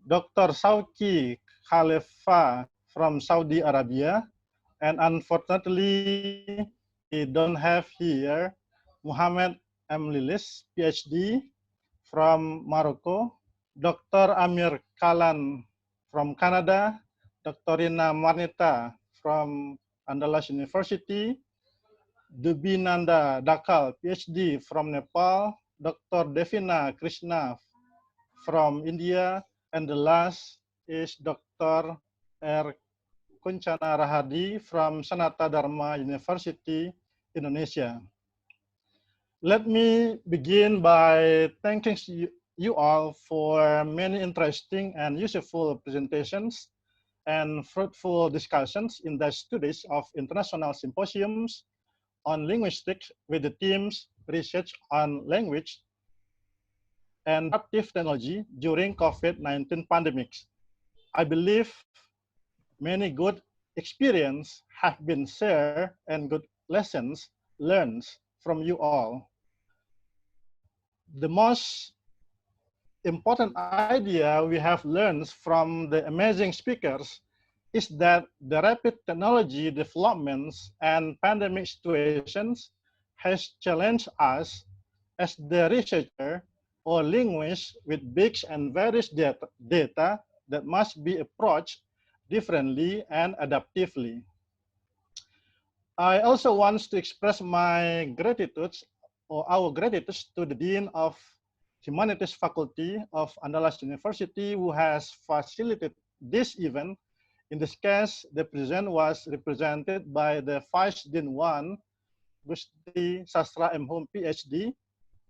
Dr. Sauki Khalifa from Saudi Arabia, and unfortunately, we don't have here Muhammad M. Lilis, PhD from Morocco, Dr. Amir Kalan from Canada, Dr. Rina Marnita from Andalas University, Dubinanda Dakal, PhD from Nepal, Dr. Devina Krishna from India, and the last is Dr. R. Kuncana Rahadi from Sanata Dharma University, Indonesia. Let me begin by thanking you all for many interesting and useful presentations and fruitful discussions in the studies of international symposiums on linguistics with the themes research on language and disruptive technology during COVID-19 pandemics. I believe many good experiences have been shared and good lessons learned from you all. The most important idea we have learned from the amazing speakers is that the rapid technology developments and pandemic situations has challenged us as the researcher or linguist with big and various data that must be approached differently and adaptively. I also want to express my gratitude or our gratitude to the Dean of Humanities Faculty of Andalas University who has facilitated this event. In this case, the present was represented by the Vice Dean 1, Gusti Sastra M. Hum, PhD,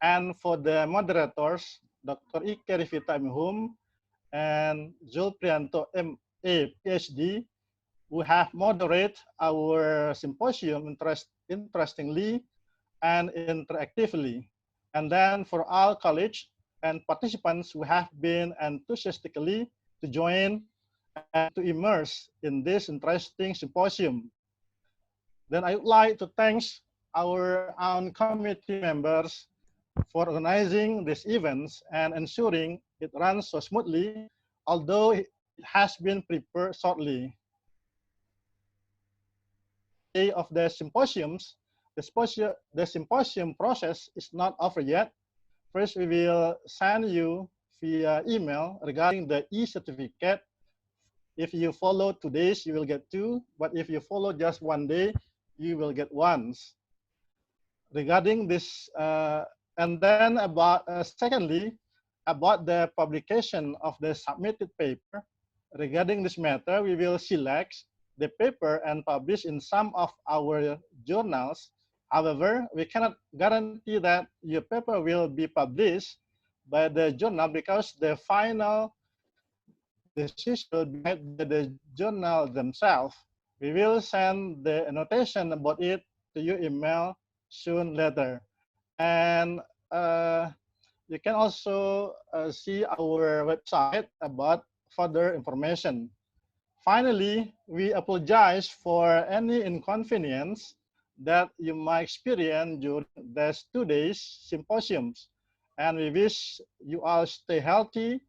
and for the moderators, Dr. Ike Rivita M. Hum and Zul Prianto M.A. PhD, who have moderated our symposium interestingly and interactively. And then for all college and participants who have been enthusiastically to join and to immerse in this interesting symposium. Then I would like to thank our own committee members for organizing these events and ensuring it runs so smoothly, although it has been prepared shortly. Day of the symposiums, the symposium process is not over yet. First, we will send you via email regarding the e-certificate. If you follow 2 days, you will get 2, but if you follow just 1 day, you will get once. Regarding this, and then secondly, about the publication of the submitted paper. Regarding this matter, we will select the paper and publish in some of our journals. However, we cannot guarantee that your paper will be published by the journal because the final decision will be made by the journal themselves. We will send the annotation about it to your email soon later. And you can also see our website about further information. Finally, we apologize for any inconvenience that you might experience during these 2 days symposiums. And we wish you all stay healthy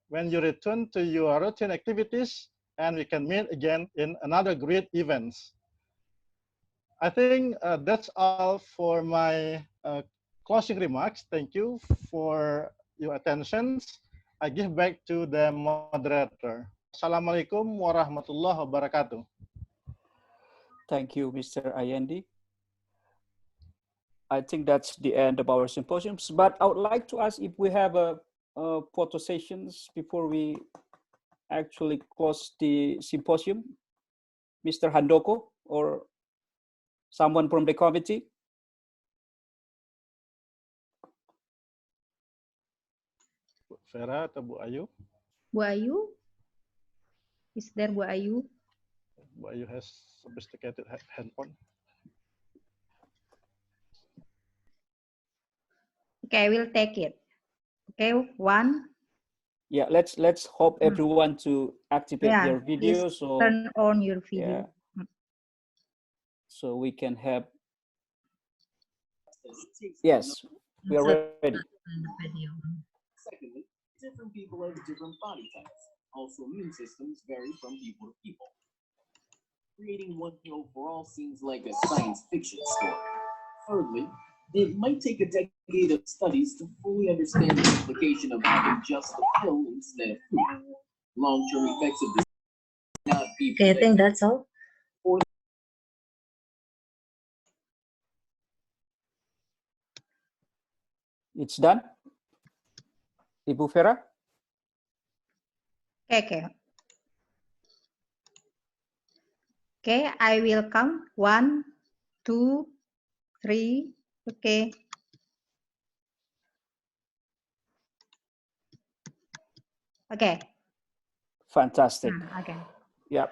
when you return to your routine activities, and we can meet again in another great events. I think that's all for my closing remarks. Thank you for your attention. I give back to the moderator. Assalamualaikum warahmatullahi wabarakatuh. Thank you, Mr. Ayendi. I think that's the end of our symposiums, but I would like to ask if we have a photo sessions before we actually close the symposium. Mr. Handoko or someone from the committee? Bu Vera atau Bu Ayu? Bu Ayu? Is there Bu Ayu? Bu Ayu has sophisticated handphone. Okay, I will take it. Okay, one. Yeah, let's hope everyone to activate their video. So turn on your video. Yeah. So we can have. Yes, we are ready. Secondly, different people have different body types. Also, immune systems vary from people to people. Creating one pill for all seems like a science fiction story. Thirdly, it might take a decade of studies to fully understand the implication of having just a pill instead of food. Long-term effects of this not be. Okay, I think that's all. It's done. Ibu Vera? Okay. Okay, I will count 1, 2, 3. Okay. Okay. Fantastic. Okay. Yeah.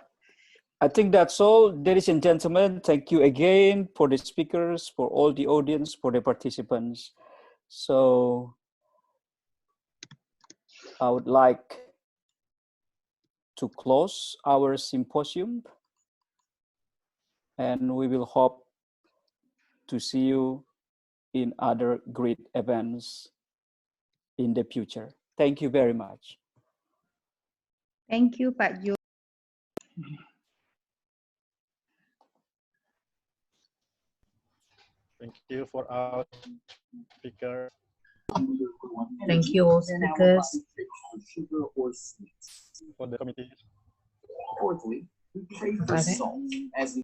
I think that's all, ladies and gentlemen. Thank you again for the speakers, for all the audience, for the participants. So I would like to close our symposium, and we will hope to see you in other great events in the future. Thank you very much. Thank you, Pak Ju. Thank you for our speaker. Thank you, all speakers. Sugar or sweets. For the committee. Fourthly, we pay for salt as